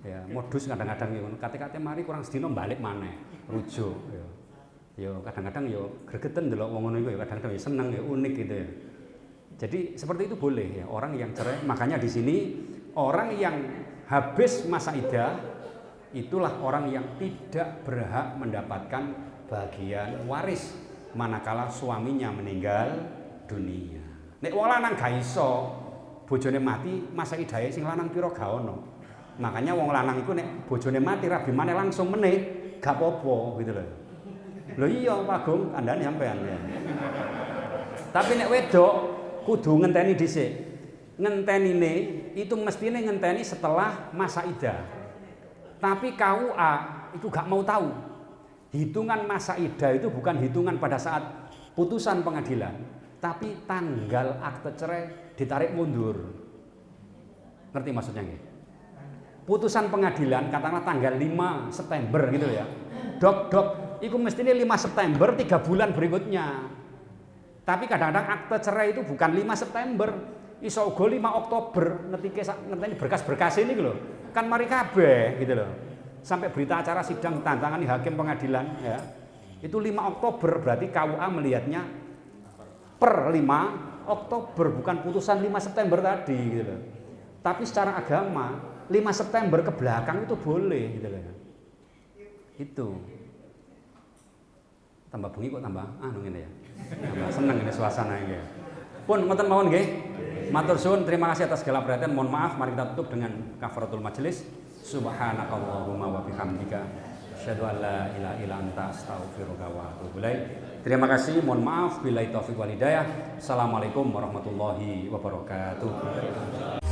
Ya modus kadang-kadang ngono. Kate-kate mari kurang sedina balik maneh rujuk ya. Ya kadang-kadang ya gregeten ndelok wong ngono iku ya, kadang-kadang ya seneng ya, unik gitu ya. Jadi seperti itu boleh ya, orang yang cerai. Makanya di sini orang yang habis masa iddah itulah orang yang tidak berhak mendapatkan bagian waris manakala suaminya meninggal dunia. Nek wong lanang gak iso bojone mati masa iddahe sing lanang pira gak ono. Makanya wong lanang iku nek bojone mati rabi maneh langsung meneh gak apa-apa gitu loh. Lho iya Pak Agung, kandhane sampean ya. Tapi nek wedok kudu ngenteni dhisik. Ngentenine itu mestine ngenteni setelah masa iddah. Tapi KUA itu gak mau tahu. Hitungan masa iddah itu bukan hitungan pada saat putusan pengadilan, tapi tanggal akte cerai ditarik mundur. Ngerti maksudnya nggih? Putusan pengadilan katakanlah tanggal 5 September gitu ya. Dok, itu mestinya 5 September 3 bulan berikutnya. Tapi kadang-kadang akte cerai itu bukan 5 September, iso uga 5 Oktober ngerteni berkas-berkas ini gitu loh. Kan mari kabeh gitu loh. Sampai berita acara sidang tantangani hakim pengadilan ya. Itu 5 Oktober berarti KUA melihatnya per 5 Oktober bukan putusan 5 September tadi gitu loh. Tapi secara agama 5 September ke belakang itu boleh gitu loh. Itu. Tambah bengi kok tambah ngene ya. Tambah seneng ini suasana ini. Pun ngoten mawon nggih. Matur suwun, terima kasih atas segala perhatian. Mohon maaf, mari kita tutup dengan kafaratul majelis. Subhanakallahumma wa bihamdika asyhadu an la ilaha illa anta astaghfiruka wa atubu ilaik. Terima kasih, mohon maaf, billahi taufiq wal hidayah. Assalamualaikum warahmatullahi wabarakatuh.